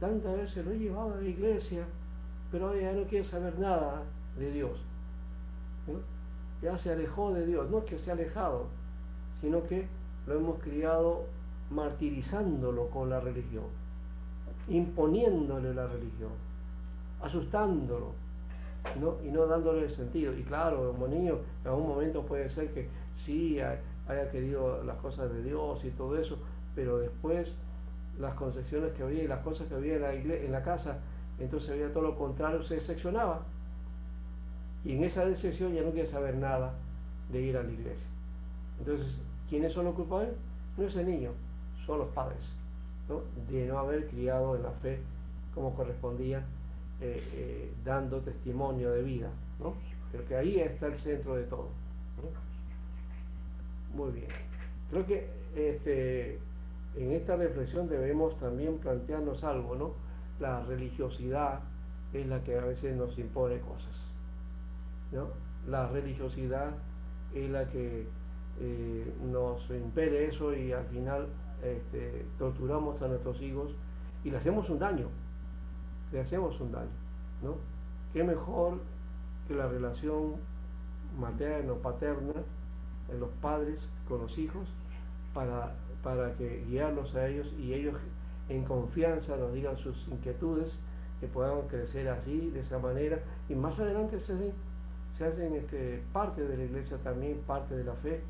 tantas veces lo he llevado a la iglesia, pero ella no quiere saber nada de Dios, ¿no? Ya se alejó de Dios, no es que se ha alejado, sino que lo hemos criado martirizándolo con la religión, imponiéndole la religión, asustándolo, ¿no? Y no dándole sentido. Y claro, como niño, en algún momento puede ser que sí haya querido las cosas de Dios y todo eso, pero después las concepciones que había y las cosas que había en la casa, entonces había todo lo contrario, se decepcionaba. Y en esa decepción ya no quiere saber nada de ir a la iglesia. Entonces, ¿quiénes son los culpables? No es el niño, son los padres, ¿no? De no haber criado en la fe como correspondía, dando testimonio de vida, ¿no? Creo que ahí está el centro de todo, ¿no? Muy bien. Creo que en esta reflexión debemos también plantearnos algo, ¿no? La religiosidad es la que a veces nos impone cosas, ¿no? La religiosidad es la que nos impere eso, y al final torturamos a nuestros hijos y le hacemos un daño, ¿no? Qué mejor que la relación materno-paterna de los padres con los hijos para que guiarlos a ellos, y ellos en confianza nos digan sus inquietudes, que podamos crecer así, de esa manera, y más adelante se hacen parte de la iglesia también, parte de la fe.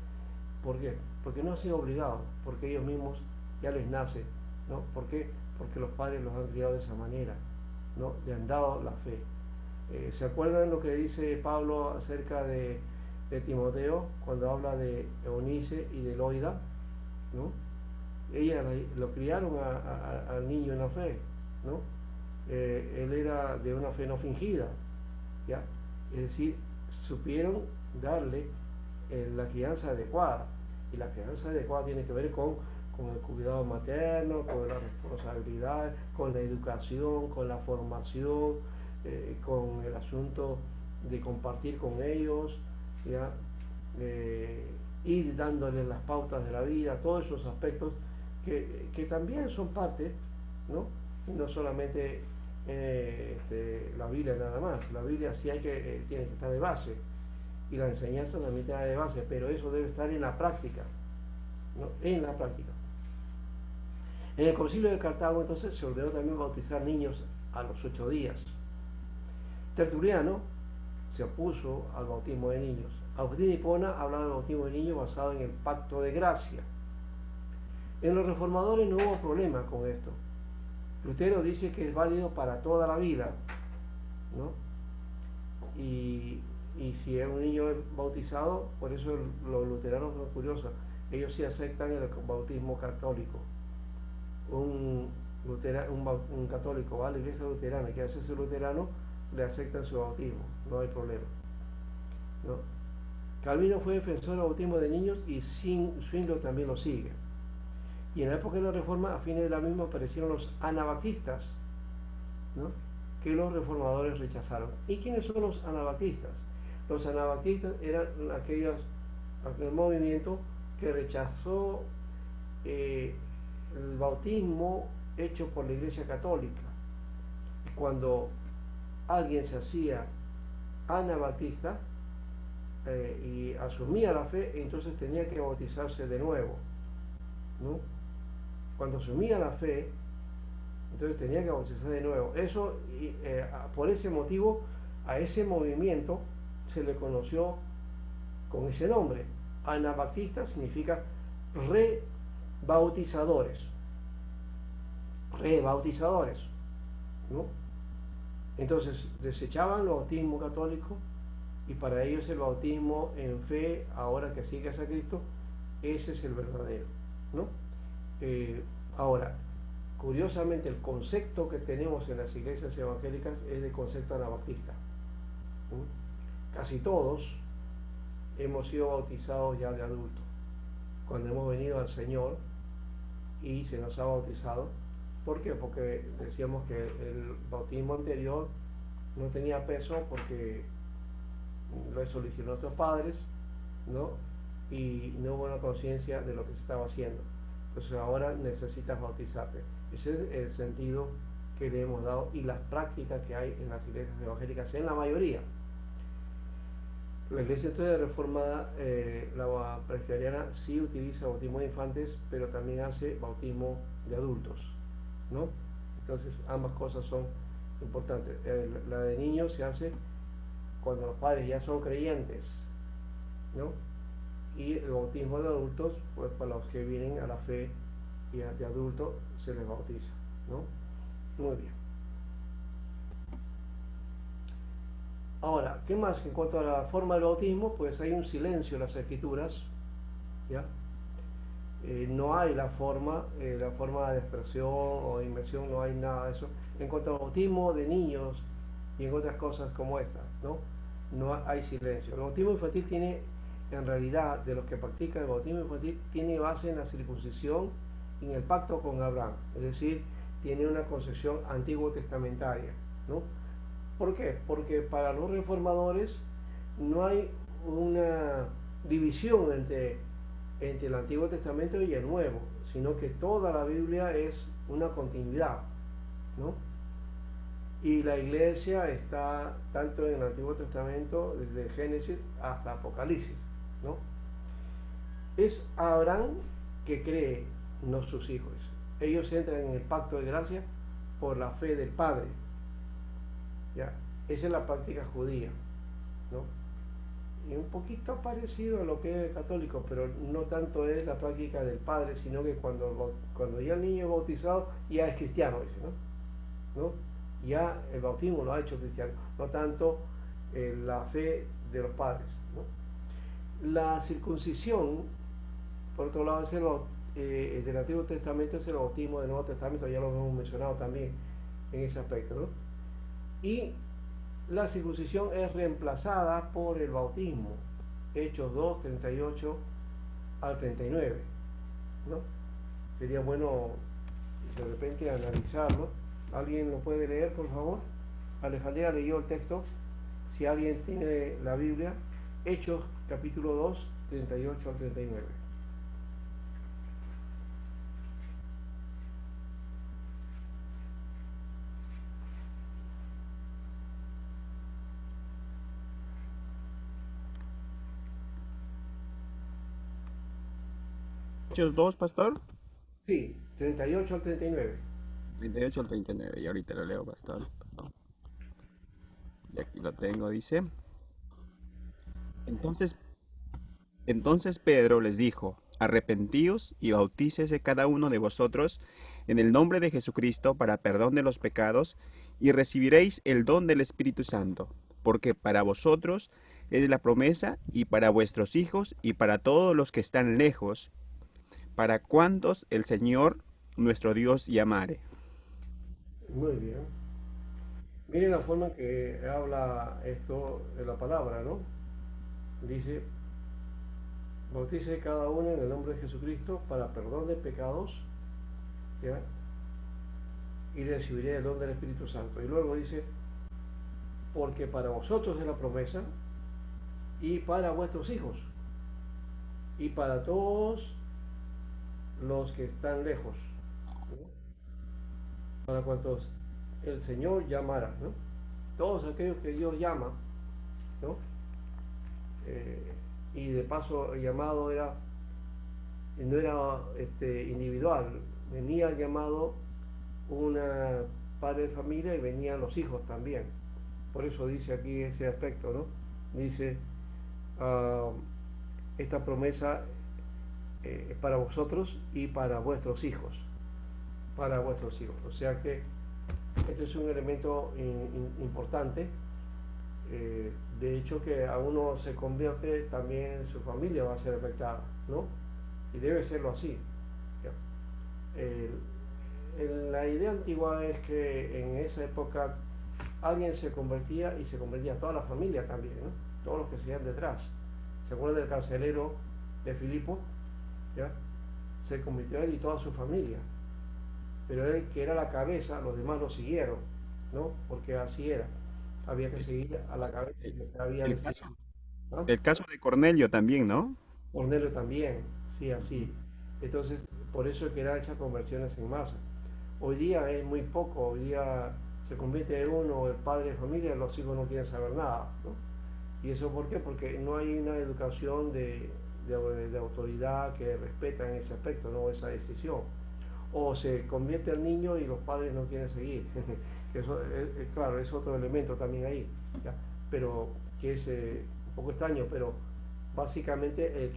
¿Por qué? Porque no han sido obligados, porque ellos mismos ya les nace, ¿no? ¿Por qué? Porque los padres los han criado de esa manera, ¿no? Le han dado la fe. ¿Se acuerdan lo que dice Pablo acerca de Timoteo cuando habla de Eunice y de Loida, ¿no? Ellas lo criaron al niño en la fe, ¿no? Él era de una fe no fingida, ¿ya? Es decir, supieron darle la crianza adecuada, y la crianza adecuada tiene que ver con el cuidado materno, con la responsabilidad, con la educación, con la formación, con el asunto de compartir con ellos, ¿ya? Ir dándoles las pautas de la vida, todos esos aspectos que también son parte, ¿no? Y no solamente la Biblia nada más. La Biblia sí tiene que estar de base, y la enseñanza también tiene de base, pero eso debe estar en la práctica, ¿no? En la práctica. En el Concilio de Cartago entonces se ordenó también bautizar niños a los 8 días. Tertuliano se opuso al bautismo de niños. Agustín de Hipona hablaba del bautismo de niños basado en el pacto de gracia. En los reformadores no hubo problema con esto. Lutero dice que es válido para toda la vida, ¿no? Y si es un niño bautizado, por eso los luteranos son curiosos, ellos sí aceptan el bautismo católico. Un católico va a la iglesia luterana, que hace ser luterano, le aceptan su bautismo, no hay problema, ¿no? Calvino fue defensor del bautismo de niños, y Zwinglio también lo sigue. Y en la época de la Reforma, a fines de la misma, aparecieron los anabaptistas, ¿no? Que los reformadores rechazaron. ¿Y quiénes son los anabaptistas? Los anabaptistas eran aquel movimiento que rechazó el bautismo hecho por la Iglesia Católica. Cuando alguien se hacía anabaptista, y asumía la fe, entonces tenía que bautizarse de nuevo, ¿no? Cuando asumía la fe, entonces tenía que bautizarse de nuevo. Eso, por ese motivo, a ese movimiento se le conoció con ese nombre. Anabaptista significa rebautizadores, rebautizadores, ¿no? Entonces desechaban el bautismo católico y para ellos el bautismo en fe, ahora que sigues a Cristo, ese es el verdadero, ¿no? Ahora, curiosamente, el concepto que tenemos en las iglesias evangélicas es de concepto anabaptista, ¿no? Casi todos hemos sido bautizados ya de adultos, cuando hemos venido al Señor y se nos ha bautizado. ¿Por qué? Porque decíamos que el bautismo anterior no tenía peso porque lo solicitó nuestros padres, ¿no? Y no hubo una conciencia de lo que se estaba haciendo. Entonces ahora necesitas bautizarte. Ese es el sentido que le hemos dado y las prácticas que hay en las iglesias evangélicas, en la mayoría. La iglesia entonces reformada, la presbiteriana, sí utiliza bautismo de infantes, pero también hace bautismo de adultos, ¿no? Entonces ambas cosas son importantes. La de niños se hace cuando los padres ya son creyentes, ¿no? Y el bautismo de adultos, pues para los que vienen a la fe y de adultos se les bautiza, ¿no? Muy bien. Ahora, ¿qué más? En cuanto a la forma del bautismo, pues hay un silencio en las escrituras, ¿ya? No hay la forma de expresión o de inmersión, no hay nada de eso. En cuanto al bautismo de niños y en otras cosas como esta, ¿no? No hay silencio. El bautismo infantil tiene, en realidad, de los que practican el bautismo infantil, tiene base en la circuncisión y en el pacto con Abraham. Es decir, tiene una concepción antiguo testamentaria, ¿no? ¿Por qué? Porque para los reformadores no hay una división entre el Antiguo Testamento y el Nuevo, sino que toda la Biblia es una continuidad, ¿no? Y la iglesia está tanto en el Antiguo Testamento, desde Génesis hasta Apocalipsis, ¿no? Es Abraham que cree, no sus hijos. Ellos entran en el pacto de gracia por la fe del Padre. ¿Ya? Esa es la práctica judía, ¿no? Y un poquito parecido a lo que es católico, pero no tanto es la práctica del Padre, sino que cuando ya el niño es bautizado, ya es cristiano, dice, ¿no? Ya el bautismo lo ha hecho cristiano, no tanto la fe de los padres, ¿no? La circuncisión, por otro lado, es del Antiguo Testamento, es el bautismo del Nuevo Testamento, ya lo hemos mencionado también en ese aspecto, ¿no? Y la circuncisión es reemplazada por el bautismo, Hechos 2, 38 al 39, ¿no? Sería bueno de repente analizarlo. ¿Alguien lo puede leer, por favor? Alejandra leyó el texto. Si alguien tiene la Biblia, Hechos capítulo 2, 38 al 39. Hechos 2, pastor. Sí, 38 al 39. 38 al 39, y ahorita lo leo, pastor. Perdón. Y aquí lo tengo, dice. Entonces Pedro les dijo: arrepentíos y bautícese cada uno de vosotros en el nombre de Jesucristo para perdón de los pecados, y recibiréis el don del Espíritu Santo, porque para vosotros es la promesa, y para vuestros hijos, y para todos los que están lejos, para cuantos el Señor nuestro Dios llamare. Muy bien. Miren la forma en que habla esto de la palabra, ¿no? Dice: bautícese cada uno en el nombre de Jesucristo para perdón de pecados, ¿ya? Y recibiré el don del Espíritu Santo. Y luego dice: porque para vosotros es la promesa, y para vuestros hijos, y para todos los que están lejos, ¿no? Para cuantos el Señor llamara, ¿no? Todos aquellos que Dios llama, ¿no? y de paso el llamado no era individual, venía el llamado una padre de familia y venían los hijos también. Por eso dice aquí ese aspecto, ¿no? Dice, uh, esta promesa es para vosotros y para vuestros hijos, para vuestros hijos. O sea que ese es un elemento importante. De hecho, que a uno se convierte, también su familia va a ser afectada, ¿no? Y debe serlo así. La idea antigua es que en esa época alguien se convertía y se convertía toda la familia también, ¿no? Todos los que se iban detrás. ¿Se acuerdan del carcelero de Filipo? ¿Ya? Se convirtió él y toda su familia. Pero él, que era la cabeza, los demás lo siguieron, ¿no? Porque así era. Había que seguir a la cabeza El, que había el decidido, caso, ¿no? el caso de Cornelio también, ¿no? Cornelio también, sí, así. Entonces, por eso es que eran esas conversiones en masa. Hoy día es muy poco, hoy día se convierte en uno, el padre de familia, los hijos no quieren saber nada, ¿no? ¿Y eso por qué? Porque no hay una educación de autoridad que respeta en ese aspecto, ¿no? Esa decisión. O se convierte el niño y los padres no quieren seguir. Que eso, claro, es otro elemento también ahí, ¿ya? Pero que es un poco extraño, pero básicamente el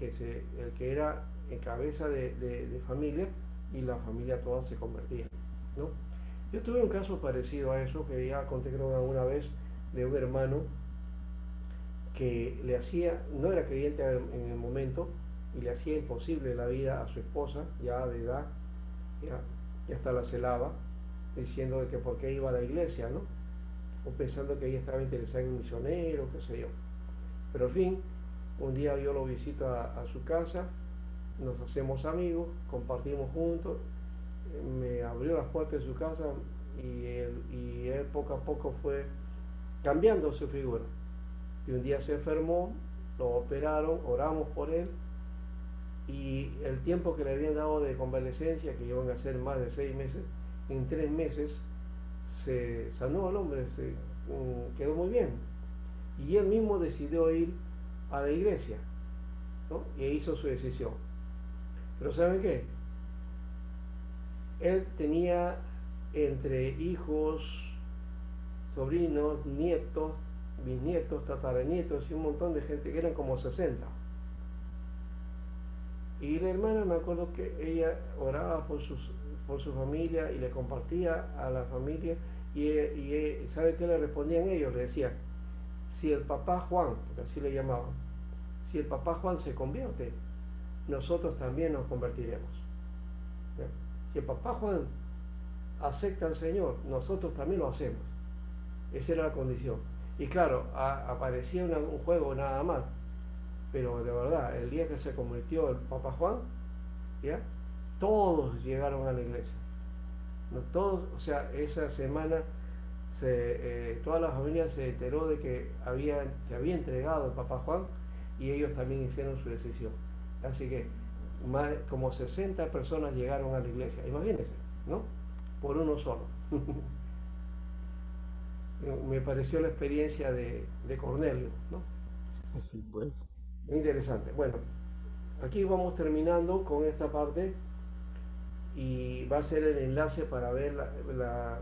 que era en cabeza de familia y la familia toda se convertía, ¿no? Yo tuve un caso parecido a eso que ya conté creo alguna vez de un hermano que le hacía, no era creyente en el momento y le hacía imposible la vida a su esposa ya de edad, ya hasta la celaba, diciendo de que por qué iba a la iglesia, ¿no? O pensando que ella estaba interesada en un misionero, qué sé yo. Pero al fin, un día yo lo visito a su casa, nos hacemos amigos, compartimos juntos, me abrió las puertas de su casa y él poco a poco fue cambiando su figura. Y un día se enfermó, lo operaron, oramos por él y el tiempo que le habían dado de convalecencia, que iban a ser más de 6 meses, en 3 meses se sanó el hombre, quedó muy bien. Y él mismo decidió ir a la iglesia, ¿no? Y hizo su decisión. Pero ¿saben qué? Él tenía entre hijos, sobrinos, nietos, bisnietos, tataranietos y un montón de gente, que eran como 60. Y la hermana, me acuerdo que ella oraba por su familia y le compartía a la familia y ¿sabe qué le respondían ellos? Le decía, si el papá Juan, porque así le llamaban, si el papá Juan se convierte, nosotros también nos convertiremos. ¿Ya? Si el papá Juan acepta al Señor, nosotros también lo hacemos. Esa era la condición. Y claro, aparecía un juego nada más, pero de verdad, el día que se convirtió el Papa Juan, ¿ya? Todos llegaron a la iglesia. No, todos, o sea, esa semana toda la familia se enteró de que se había entregado el Papa Juan y ellos también hicieron su decisión. Así que más, como 60 personas llegaron a la iglesia, imagínense, ¿no? Por uno solo. Me pareció la experiencia de Cornelio, ¿no? Así pues. Muy interesante. Bueno, aquí vamos terminando con esta parte y va a ser el enlace para ver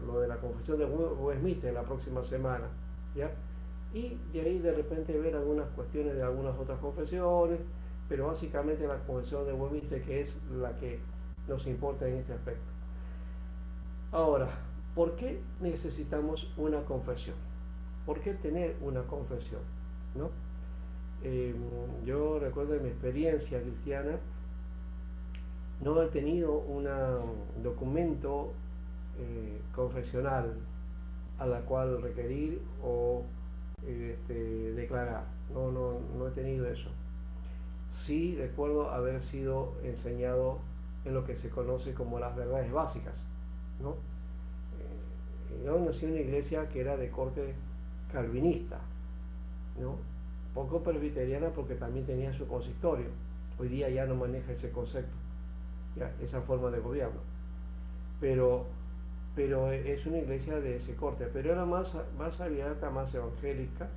lo de la confesión de Westminster la próxima semana, ¿ya? Y de ahí de repente ver algunas cuestiones de algunas otras confesiones, pero básicamente la confesión de Westminster, que es la que nos importa en este aspecto. Ahora, ¿por qué necesitamos una confesión? ¿Por qué tener una confesión? ¿No? Yo recuerdo de mi experiencia cristiana no haber tenido un documento confesional a la cual requerir o declarar. No he tenido eso. Sí recuerdo haber sido enseñado en lo que se conoce como las verdades básicas, ¿no? Yo nací en una iglesia que era de corte calvinista, ¿no? Poco presbiteriana porque también tenía su consistorio. Hoy día ya no maneja ese concepto, ya, esa forma de gobierno. Pero es una iglesia de ese corte, pero era más abierta, más evangélica,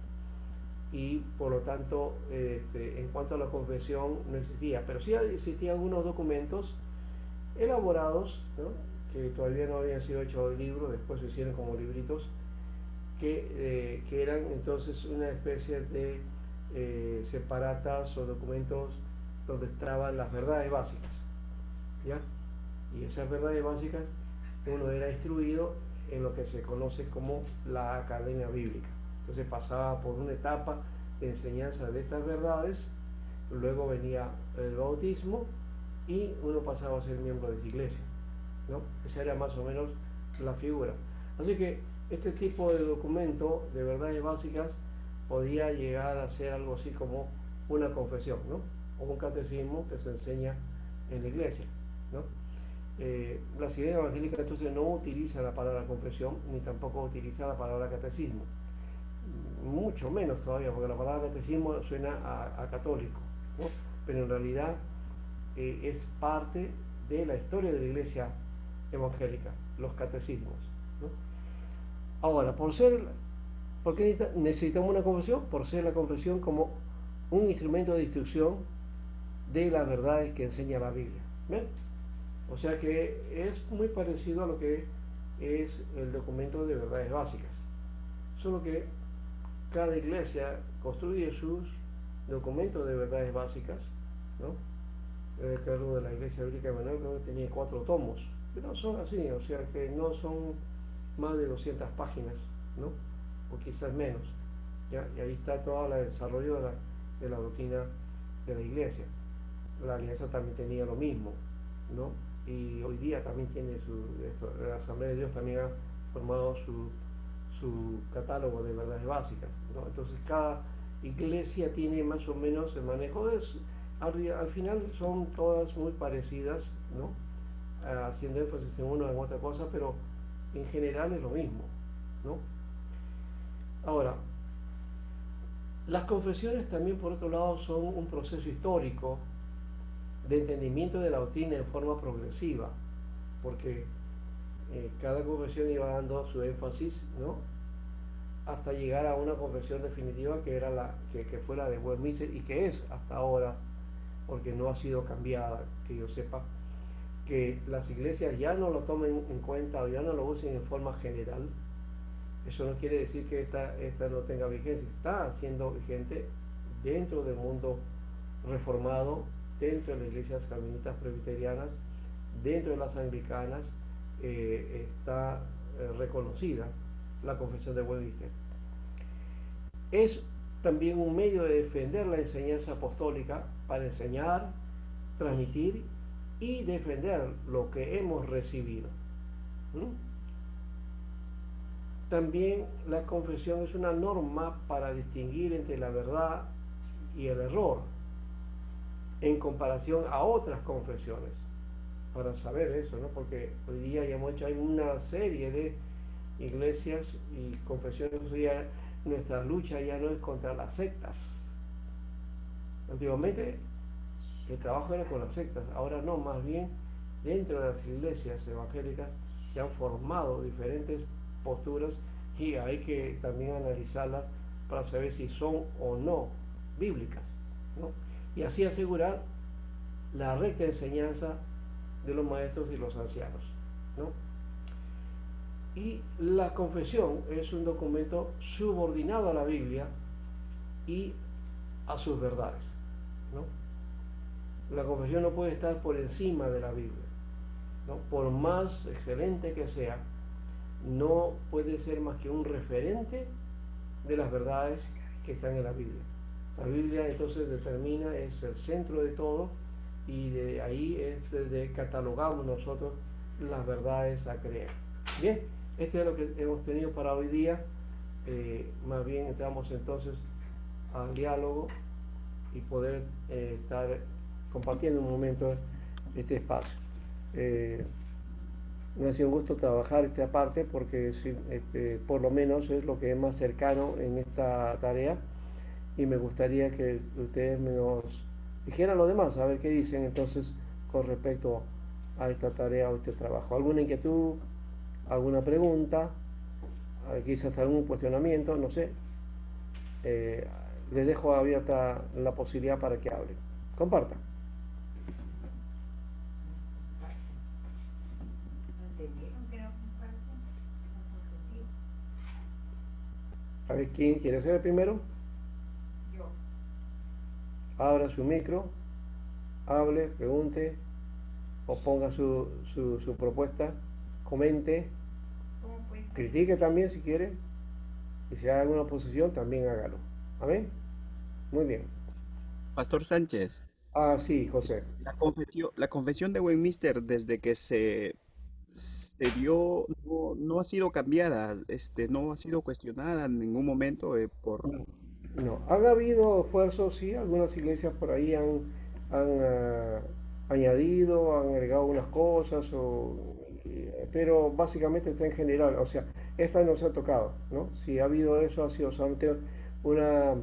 y por lo tanto en cuanto a la confesión no existía, pero sí existían algunos documentos elaborados, ¿no? Que todavía no habían sido hechos libros, después se hicieron como libritos, que eran entonces una especie de separatas o documentos donde estaban las verdades básicas, ¿ya? Y esas verdades básicas uno era instruido en lo que se conoce como la academia bíblica. Entonces pasaba por una etapa de enseñanza de estas verdades, luego venía el bautismo y uno pasaba a ser miembro de esa iglesia, ¿no? Esa era más o menos la figura. Así que este tipo de documento de verdades básicas podía llegar a ser algo así como una confesión, ¿no? O un catecismo que se enseña en la iglesia, ¿no? Las iglesias evangélicas entonces no utilizan la palabra confesión ni tampoco utilizan la palabra catecismo, mucho menos todavía, porque la palabra catecismo suena a católico, ¿no? Pero en realidad es parte de la historia de la iglesia evangélica, los catecismos, ¿no? Ahora, ¿por qué necesitamos una confesión? Por ser la confesión como un instrumento de instrucción de las verdades que enseña la Biblia. ¿Ven? O sea que es muy parecido a lo que es el documento de verdades básicas. Solo que cada iglesia construye sus documentos de verdades básicas, ¿no? El caso de la Iglesia Bíblica de Manuel creo que tenía 4 tomos, pero son así, o sea que no son más de 200 páginas, ¿no? O quizás menos, ¿ya? Y ahí está todo el desarrollo de la doctrina de la iglesia. La alianza también tenía lo mismo, ¿no? Y hoy día también tiene la Asamblea de Dios también ha formado su catálogo de verdades básicas, ¿no? Entonces cada iglesia tiene más o menos el manejo al final son todas muy parecidas, ¿no? Haciendo énfasis en una o en otra cosa, pero en general es lo mismo, ¿no? Ahora, las confesiones también por otro lado son un proceso histórico de entendimiento de la doctrina en forma progresiva, porque cada confesión iba dando su énfasis, ¿no? Hasta llegar a una confesión definitiva que era que fue la de Westminster y que es hasta ahora, porque no ha sido cambiada, que yo sepa, que las iglesias ya no lo tomen en cuenta o ya no lo usen en forma general. Eso no quiere decir que esta no tenga vigencia, está siendo vigente dentro del mundo reformado, dentro de las iglesias calvinistas presbiterianas, dentro de las anglicanas, está reconocida la confesión de Westminster. Es también un medio de defender la enseñanza apostólica para enseñar, transmitir y defender lo que hemos recibido. También la confesión es una norma para distinguir entre la verdad y el error en comparación a otras confesiones, para saber eso, ¿no? Porque hoy día ya hay una serie de iglesias y confesiones. Hoy día nuestra lucha ya no es contra las sectas. Antiguamente el trabajo era con las sectas, ahora no, más bien dentro de las iglesias evangélicas se han formado diferentes posturas y hay que también analizarlas para saber si son o no bíblicas, ¿no? Y así asegurar la recta enseñanza de los maestros y los ancianos, ¿no? Y la confesión es un documento subordinado a la Biblia y a sus verdades, ¿no? La confesión no puede estar por encima de la Biblia, ¿no? Por más excelente que sea, no puede ser más que un referente de las verdades que están en la Biblia. La Biblia entonces determina, es el centro de todo, y de ahí es desde catalogamos nosotros las verdades a creer. Bien, este es lo que hemos tenido para hoy día. Más bien entramos entonces al diálogo y poder estar compartiendo un momento este espacio. Me ha sido un gusto trabajar esta parte porque por lo menos es lo que es más cercano en esta tarea, y me gustaría que ustedes nos dijeran lo demás, a ver qué dicen entonces con respecto a esta tarea o este trabajo. ¿Alguna inquietud? ¿Alguna pregunta? Quizás algún cuestionamiento, no sé. les dejo abierta la posibilidad para que hablen. Compartan. A ver, ¿quién quiere ser el primero? Abra su micro, hable, pregunte o ponga su propuesta, comente, critique también si quiere y si hay alguna oposición también hágalo. Amén. Muy bien. Pastor Sánchez, Ah, sí, José. la confesión de Westminster desde que se dio no ha sido cambiada, no ha sido cuestionada en ningún momento por... No, no. Han habido esfuerzos, sí, algunas iglesias por ahí han añadido, han agregado unas cosas, pero básicamente está en general, o sea, esta no se ha tocado, ¿no? Si ha habido eso, ha sido solamente una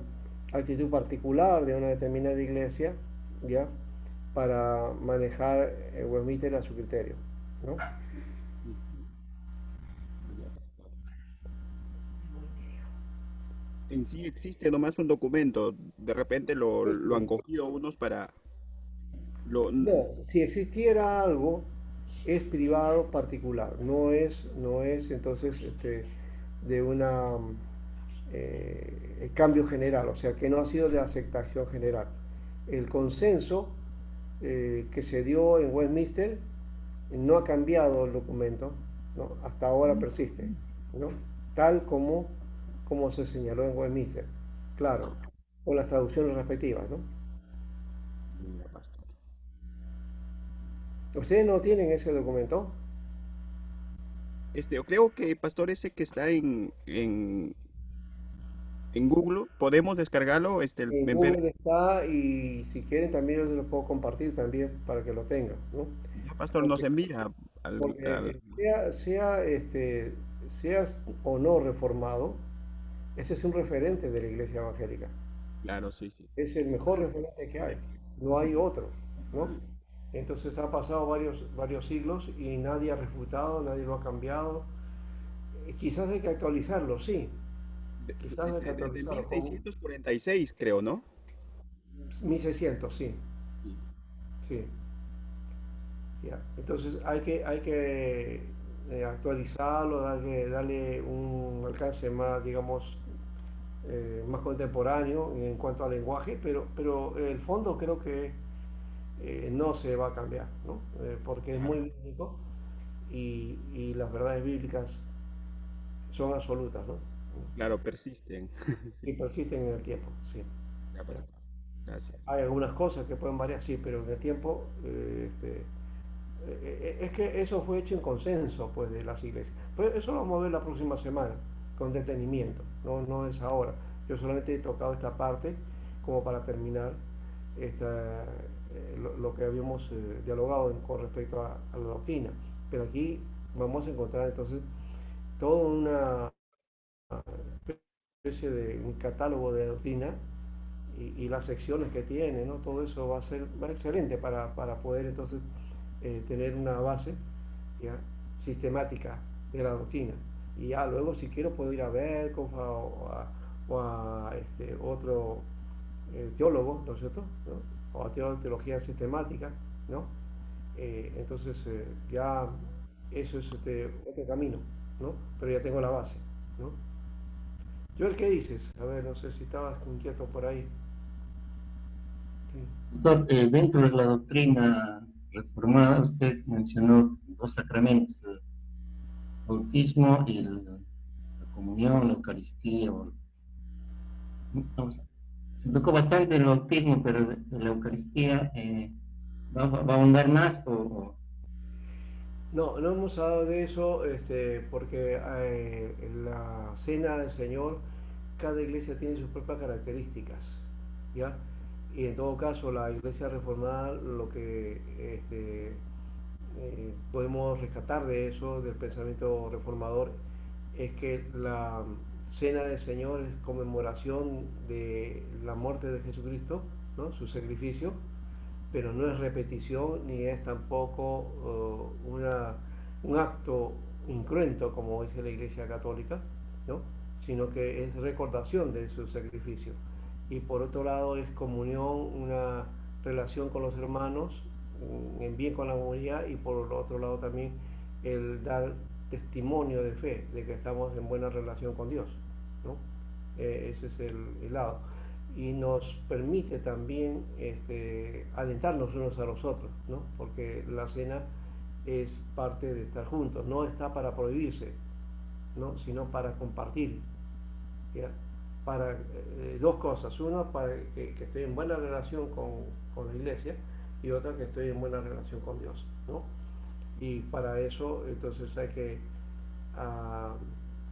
actitud particular de una determinada iglesia, ¿ya? Para manejar Westminster a su criterio, ¿no? Ujú. Ya, pastor. En sí existe nomás un documento, de repente lo han cogido unos para... Lo, No, si existiera algo, es privado particular, no es entonces de una cambio general, o sea que no ha sido de aceptación general. El consenso que se dio en Westminster no ha cambiado el documento, ¿no? Hasta ahora persiste, ¿no? Tal como se señaló en Westminster, claro, con las traducciones respectivas, ¿no? ya, pastor. ¿Ustedes no tienen ese documento? Yo creo que, pastor, ese que está en Google, podemos descargarlo, En en PDF. Google está y si quieren también yo se lo puedo compartir también para que lo tengan, ¿no? Ya, pastor, nos Porque, envía porque seas o no reformado, ese es un referente de la iglesia evangélica. claro, sí, sí. Es el mejor referente que hay, no hay otro, ¿no? Entonces ha pasado varios siglos y nadie ha refutado, nadie lo ha cambiado. Quizás hay que actualizarlo, sí, quizás hay que Desde actualizarlo con 1646, creo, ¿no? 1600, sí, Sí. sí. Ya. Entonces hay que actualizarlo, darle un alcance más, digamos, más contemporáneo en cuanto al lenguaje, pero el fondo creo que no se va a cambiar, ¿no? Porque es muy Claro, bíblico y las verdades bíblicas son absolutas, ¿no? claro, persisten. Y Sí, persisten en el tiempo, sí. ya, Ya. pastor. Gracias. Hay algunas cosas que pueden variar, sí, pero en el tiempo es que eso fue hecho en consenso pues de las iglesias. Pero eso lo vamos a ver la próxima semana, con detenimiento, no es ahora. Yo solamente he tocado esta parte como para terminar lo que habíamos dialogado con respecto a la doctrina. Pero aquí vamos a encontrar entonces toda una especie de un catálogo de doctrina y las secciones que tiene, ¿no? Todo eso va excelente para poder entonces tener una base ¿ya? Sistemática de la doctrina. Y ya luego si quiero puedo ir a Berkhoff o a otro teólogo, ¿no es cierto? ¿No? O a teología sistemática, ¿no? Entonces ya eso es otro camino, ¿no? Pero ya tengo la base, ¿no? Joel, ¿qué dices? A ver, no sé si estabas inquieto por ahí. Sí. Pastor, dentro de la doctrina reformada, usted mencionó dos sacramentos, el bautismo y la comunión, la Eucaristía. Vamos, se tocó bastante el bautismo, pero de la Eucaristía, ¿va a ahondar más No, no hemos hablado de eso porque en la cena del Señor cada iglesia tiene sus propias características, ¿ya? Y en todo caso la iglesia reformada lo que podemos rescatar de eso, del pensamiento reformador, es que la cena del Señor es conmemoración de la muerte de Jesucristo, ¿no? Su sacrificio, pero no es repetición ni es tampoco un acto incruento como dice la Iglesia Católica, ¿no? Sino que es recordación de su sacrificio. y por otro lado es comunión, una relación con los hermanos, en bien con la comunidad, y por el otro lado también el dar testimonio de fe, de que estamos en buena relación con Dios, ¿no? Ese es el lado. Y nos permite también alentarnos unos a los otros, ¿no? Porque la cena es parte de estar juntos, no está para prohibirse, ¿no? Sino para compartir, ¿ya? Para dos cosas: una, para que estoy en buena relación con la iglesia, y otra, que estoy en buena relación con Dios, ¿no? Y para eso entonces hay que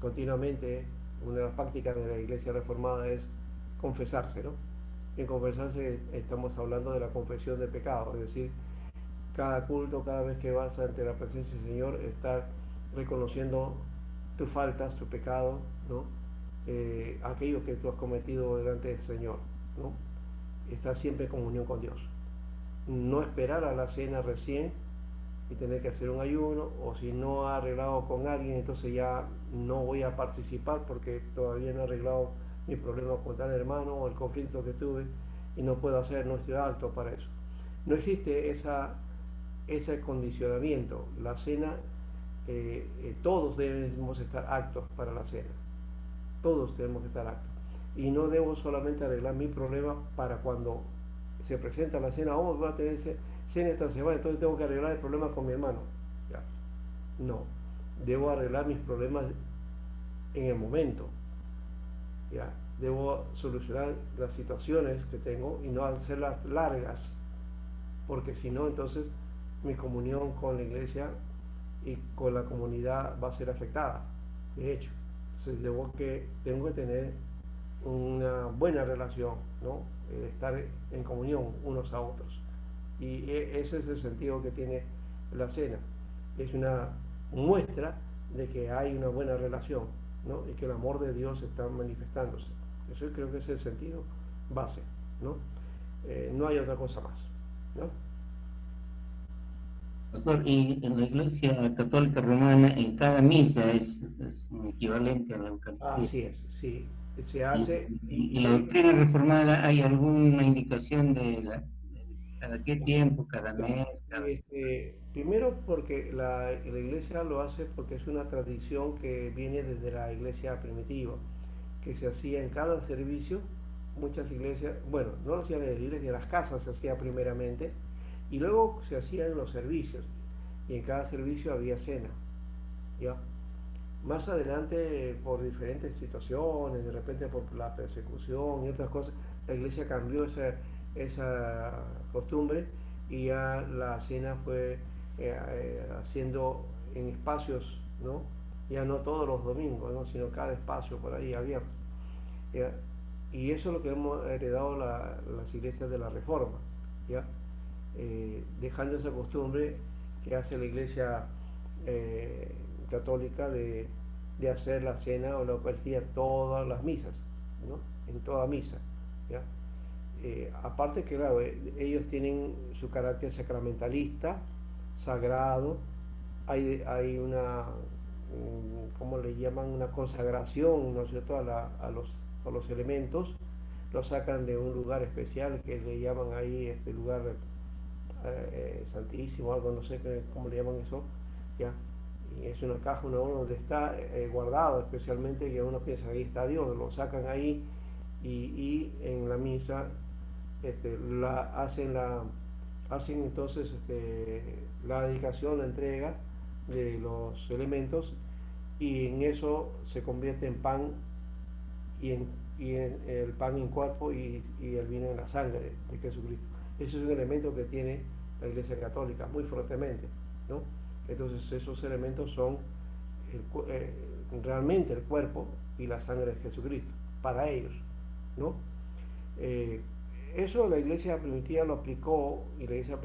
continuamente, una de las prácticas de la iglesia reformada es confesarse, ¿no? En confesarse estamos hablando de la confesión de pecado, es decir, cada culto, cada vez que vas ante la presencia del Señor, estar reconociendo tus faltas, tu pecado, ¿no? Aquello que tú has cometido delante del Señor, ¿no? Estar siempre en comunión con Dios. No esperar a la cena recién y tener que hacer un ayuno, o si no ha arreglado con alguien, entonces ya no voy a participar porque todavía no he arreglado mi problema con tal hermano o el conflicto que tuve, y no puedo hacer, no estoy apto para eso. No existe ese condicionamiento. La cena, todos debemos estar aptos para la cena, todos tenemos que estar aptos, y no debo solamente arreglar mi problema para cuando se presenta la cena. Oh, va a tener cena esta semana, entonces tengo que arreglar el problema con mi hermano. Ya. No, debo arreglar mis problemas en el momento. Ya. Debo solucionar las situaciones que tengo y no hacerlas largas, porque si no, entonces mi comunión con la iglesia y con la comunidad va a ser afectada, de hecho. Entonces tengo que tener una buena relación, ¿no? Estar en comunión unos a otros. Y ese es el sentido que tiene la cena. Es una muestra de que hay una buena relación, ¿no? Y que el amor de Dios está manifestándose. Eso creo que es el sentido base, ¿no? No hay otra cosa más, ¿no? Pastor, y en la Iglesia Católica Romana, en cada misa es un equivalente a la Eucaristía. Así es, sí, se Y, hace. y la doctrina reformada, ¿hay alguna indicación de cada qué tiempo, cada mes, cada Primero, porque la iglesia lo hace porque es una tradición que viene desde la iglesia primitiva, que se hacía en cada servicio. Muchas iglesias, bueno, no lo hacían en la iglesia, en las casas se hacía primeramente, y luego se hacía en los servicios, y en cada servicio había cena, ¿ya? Más adelante, por diferentes situaciones, de repente por la persecución y otras cosas, la iglesia cambió esa costumbre, y ya la cena fue haciendo en espacios, ¿no? Ya no todos los domingos, ¿no? Sino cada espacio por ahí abierto, ¿ya? Y eso es lo que hemos heredado las iglesias de la Reforma, ¿ya? Dejando esa costumbre que hace la iglesia católica de hacer la cena o la Eucaristía todas las misas, ¿no? En toda misa, ¿ya? Aparte que, claro, ellos tienen su carácter sacramentalista, sagrado. Hay una, ¿cómo le llaman? Una consagración, ¿no es cierto?, a los elementos. Los sacan de un lugar especial que le llaman ahí, este lugar santísimo, algo, no sé cómo le llaman eso, ¿ya? Y es una caja, una donde está guardado especialmente, que uno piensa que ahí está Dios. Lo sacan ahí, y en la misa hacen entonces la dedicación, la entrega de los elementos, y en eso se convierte en pan, y el pan en cuerpo, y el vino en la sangre de Jesucristo. Ese es un elemento que tiene la Iglesia Católica muy fuertemente, ¿no? Entonces esos elementos son realmente el cuerpo y la sangre de Jesucristo para ellos, ¿no? Eso la iglesia primitiva lo aplicó, y la iglesia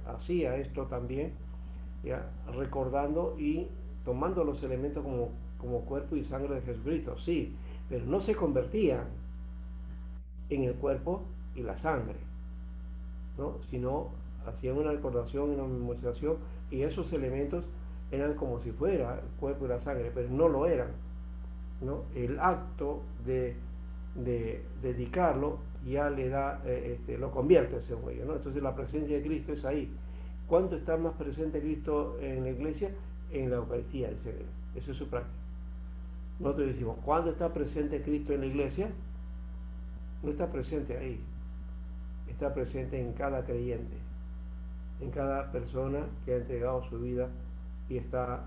hacía esto también, ¿ya? Recordando y tomando los elementos como cuerpo y sangre de Jesucristo, sí, pero no se convertían en el cuerpo y la sangre, ¿no? Sino hacían una recordación, una memorización, y esos elementos eran como si fuera el cuerpo y la sangre, pero no lo eran, ¿no? El acto de de dedicarlo, ya le da, lo convierte según ello, ¿no? Entonces la presencia de Cristo es ahí. ¿Cuándo está más presente Cristo en la iglesia? En la Eucaristía, dice él. Esa es su práctica. Nosotros decimos, ¿cuándo está presente Cristo en la iglesia? No está presente ahí, está presente en cada creyente, en cada persona que ha entregado su vida y está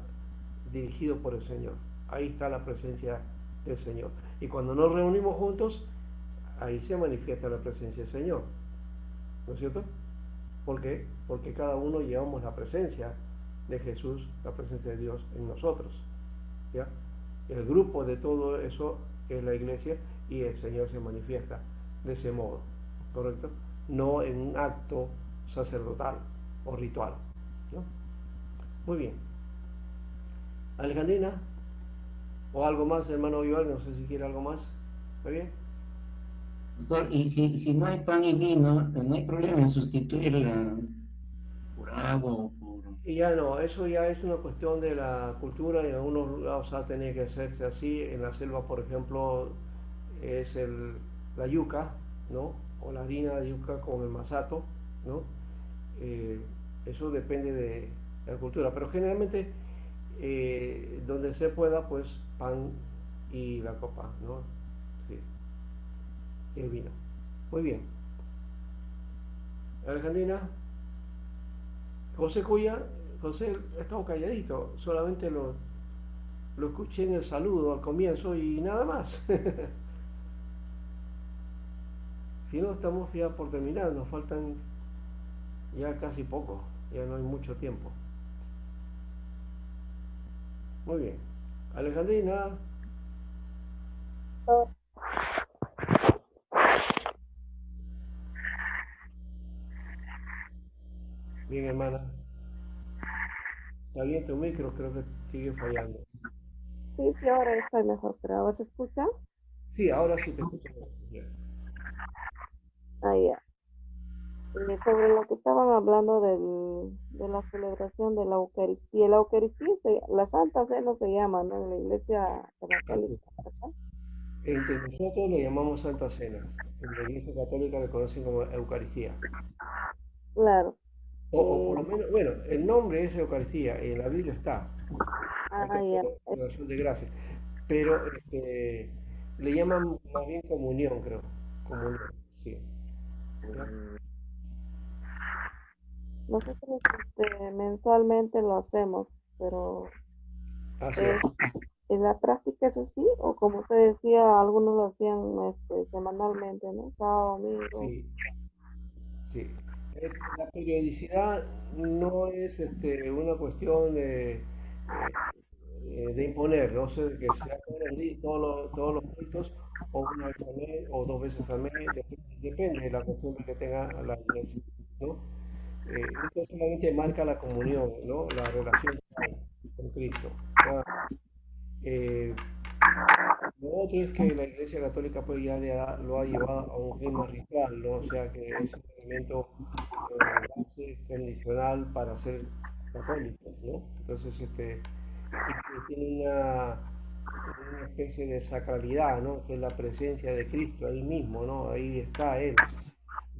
dirigido por el Señor. Ahí está la presencia del Señor. Y cuando nos reunimos juntos, ahí se manifiesta la presencia del Señor. ¿No es cierto? ¿Por qué? Porque cada uno llevamos la presencia de Jesús, la presencia de Dios en nosotros. ¿Ya? El grupo de todo eso es la iglesia y el Señor se manifiesta de ese modo, ¿correcto? No en un acto sacerdotal o ritual, ¿no? Muy bien. Alejandrina, o algo más, hermano Iván, no sé si quiere algo más. ¿Está bien? Pastor, y si no hay pan y vino, no hay problema en sustituirla por agua o por... Y ya no, eso ya es una cuestión de la cultura y en algunos lados ha tenido que hacerse así. En la selva, por ejemplo, es la yuca, ¿no? O la harina de yuca con el masato, ¿no? Eh, Eso depende de la cultura, pero generalmente donde se pueda, pues pan y la copa, ¿no? Sí, sí, el vino. Muy bien. Alejandrina, José Cuya, José ha estado calladito, solamente lo escuché en el saludo al comienzo y nada más. Si no, estamos ya por terminar, nos faltan ya casi poco, ya no hay mucho tiempo. Muy bien. Alejandrina, bien hermana. Está bien tu micro, creo que sigue fallando. Sí, sí, ahora está mejor, pero ahora se escucha. Sí, ahora sí te escucho. Ya. Ah, ya. Sobre lo que estaban hablando de la celebración de la Eucaristía. La Eucaristía, la Santa Cena se llama, ¿no? En la iglesia evangélica, Así. ¿verdad? Entre nosotros le llamamos Santas Cenas. En la Iglesia Católica le conocen como Eucaristía. Claro. O por lo menos, bueno, el nombre es Eucaristía, y en la Biblia está. Ah, Antes ya. de la acción de gracias. Pero le llaman más bien comunión, creo. Comunión, sí. ¿Ya? Nosotros mensualmente lo hacemos, pero Así eh, es. en la práctica es así, o como usted decía, algunos lo hacían semanalmente, ¿no? Sábado, domingo. Sí, sí. La periodicidad no es una cuestión de imponer, no sé, que sea todos los días, todos los cultos, o una vez al mes, o dos veces al mes, depende de la costumbre que tenga la iglesia, ¿no? Esto solamente marca la comunión, ¿no? La relación que hay con Cristo. Nada más. Eh, lo otro es que la Iglesia Católica pues ya lo ha llevado a un clima ritual, ¿no? O sea que es un elemento base condicional para ser católico, ¿no? Entonces, y que tiene una especie de sacralidad, ¿no? Que es la presencia de Cristo ahí mismo, ¿no? Ahí está Él.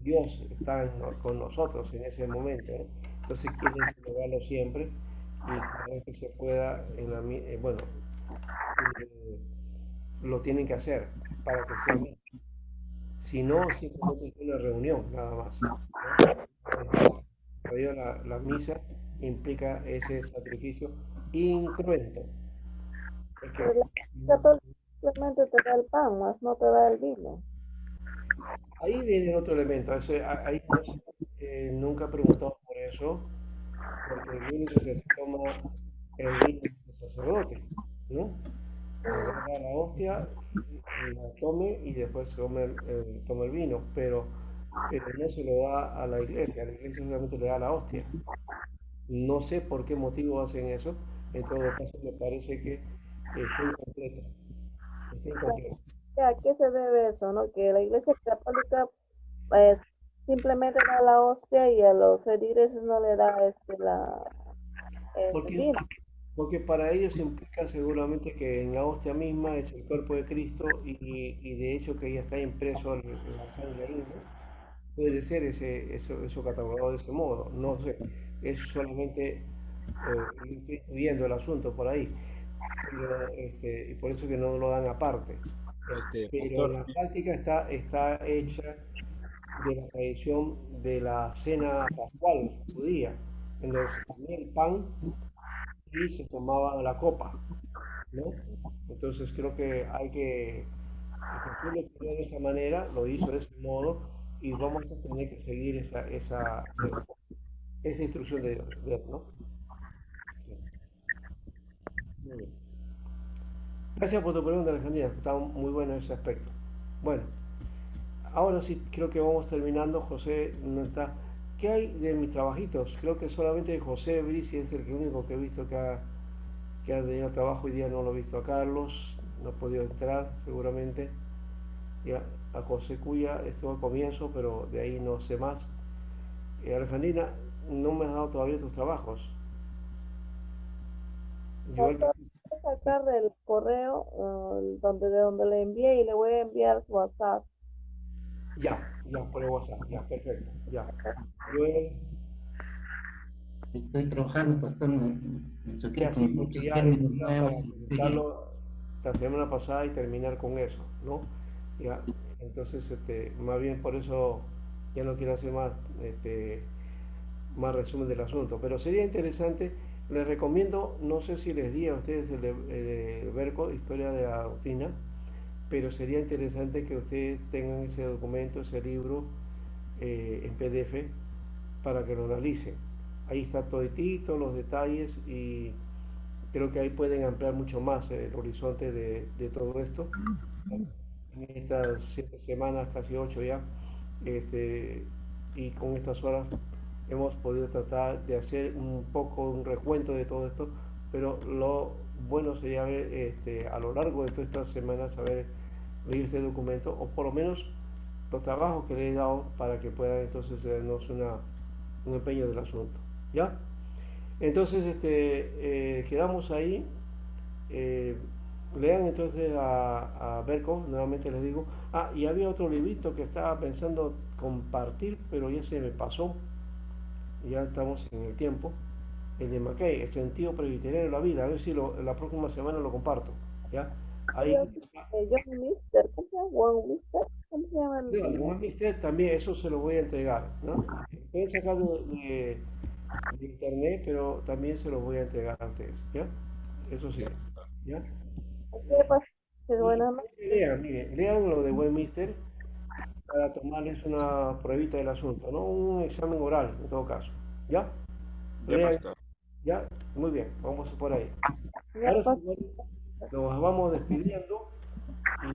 Dios está con nosotros en ese momento, ¿no? Entonces quieren celebrarlo siempre y cada vez que se pueda, bueno, eh, lo tienen que hacer para que sea misa. Si no, simplemente es una reunión, nada más, ¿no? Por ello la misa implica ese sacrificio incruento. Es Pero que la católica simplemente te da el pan, más no te da el vino. ahí viene otro elemento. Ahí no sé, nunca he preguntado por eso, porque el único que se toma el vino es el sacerdote, ¿no? Agarra la hostia y la tome y después toma el vino, pero no se lo da a la iglesia solamente le da la hostia. No sé por qué motivo hacen eso, en todo caso me parece que está incompleto, está incompleto. ¿A qué se debe eso, no? Que la iglesia católica pues, simplemente da la hostia y a los feligreses no le da el Porque vino. Porque para ellos implica seguramente que en la hostia misma es el cuerpo de Cristo y de hecho que ya está impreso la sangre ahí, ¿no? Puede ser eso catalogado de ese modo, no sé, es solamente yo estoy viendo el asunto por ahí, pero, y por eso que no lo dan aparte, ¿ya? Pero en Pastor, la práctica está hecha de la tradición de la cena pascual judía, en donde se comía el pan y se tomaba la copa, ¿no? Entonces creo que hay que, Jesús lo creó de esa manera, lo hizo de ese modo, y vamos a tener que seguir esa instrucción de él, ¿no? Sí. Muy bien. Gracias por tu pregunta, Alejandría, está muy bueno ese aspecto. Bueno, ahora sí creo que vamos terminando. José no está. ¿Qué hay de mis trabajitos? Creo que solamente José Brici es el único que he visto que ha tenido trabajo. Hoy día no lo he visto a Carlos, no he podido entrar seguramente. Ya, a José Cuya estuvo al comienzo, pero de ahí no sé más. Alejandrina, no me has dado todavía tus trabajos. Yo Pastor, voy a sacar el correo de donde le envié y le voy a enviar su WhatsApp. ya, por el WhatsApp, ya, perfecto, ya. Joel, Estoy trabajando, pastor, me choqué ya sí, con porque muchos ya términos era nuevos. para Sí, presentarlo la semana pasada y terminar con eso, ¿no? Ya, entonces, más bien por eso ya no quiero hacer más resumen del asunto, pero sería interesante, les recomiendo, no sé si les di a ustedes el Berco, Historia de la Doctrina, pero sería interesante que ustedes tengan ese documento, ese libro en PDF para que lo analicen. Ahí está toditito, los detalles y creo que ahí pueden ampliar mucho más el horizonte de todo esto. En estas 7 semanas, casi 8 ya, este, y con estas horas hemos podido tratar de hacer un poco un recuento de todo esto, pero lo bueno sería ver a lo largo de todas estas semanas haber leído este documento o por lo menos los trabajos que le he dado para que puedan entonces darnos un empeño del asunto. ¿Ya? Entonces, quedamos ahí. eh, Lean entonces a Berko, nuevamente les digo. Ah, y había otro librito que estaba pensando compartir, pero ya se me pasó. Ya estamos en el tiempo. El de McKay, el sentido presbiteriano de la vida. A ver si la próxima semana lo comparto. ¿Ya? Yo, Ahí. John Mister, ¿cómo se llama? Juan Mister, ¿cómo se llama el No, de libro? One Mister también, eso se lo voy a entregar, ¿no? Pueden sacarlo de internet, pero también se los voy a entregar a ustedes, ¿ya? Eso sí, ¿ya? ¿Qué pasa? Que Y buenas noches. lean, miren, lean lo de Westminster para tomarles una pruebita del asunto, ¿no? Un examen oral, en todo caso, ¿ya? ya Lean, pastor. ¿ya? Muy bien, vamos por ahí. Ya Ahora sí, pasó. bueno, nos vamos despidiendo y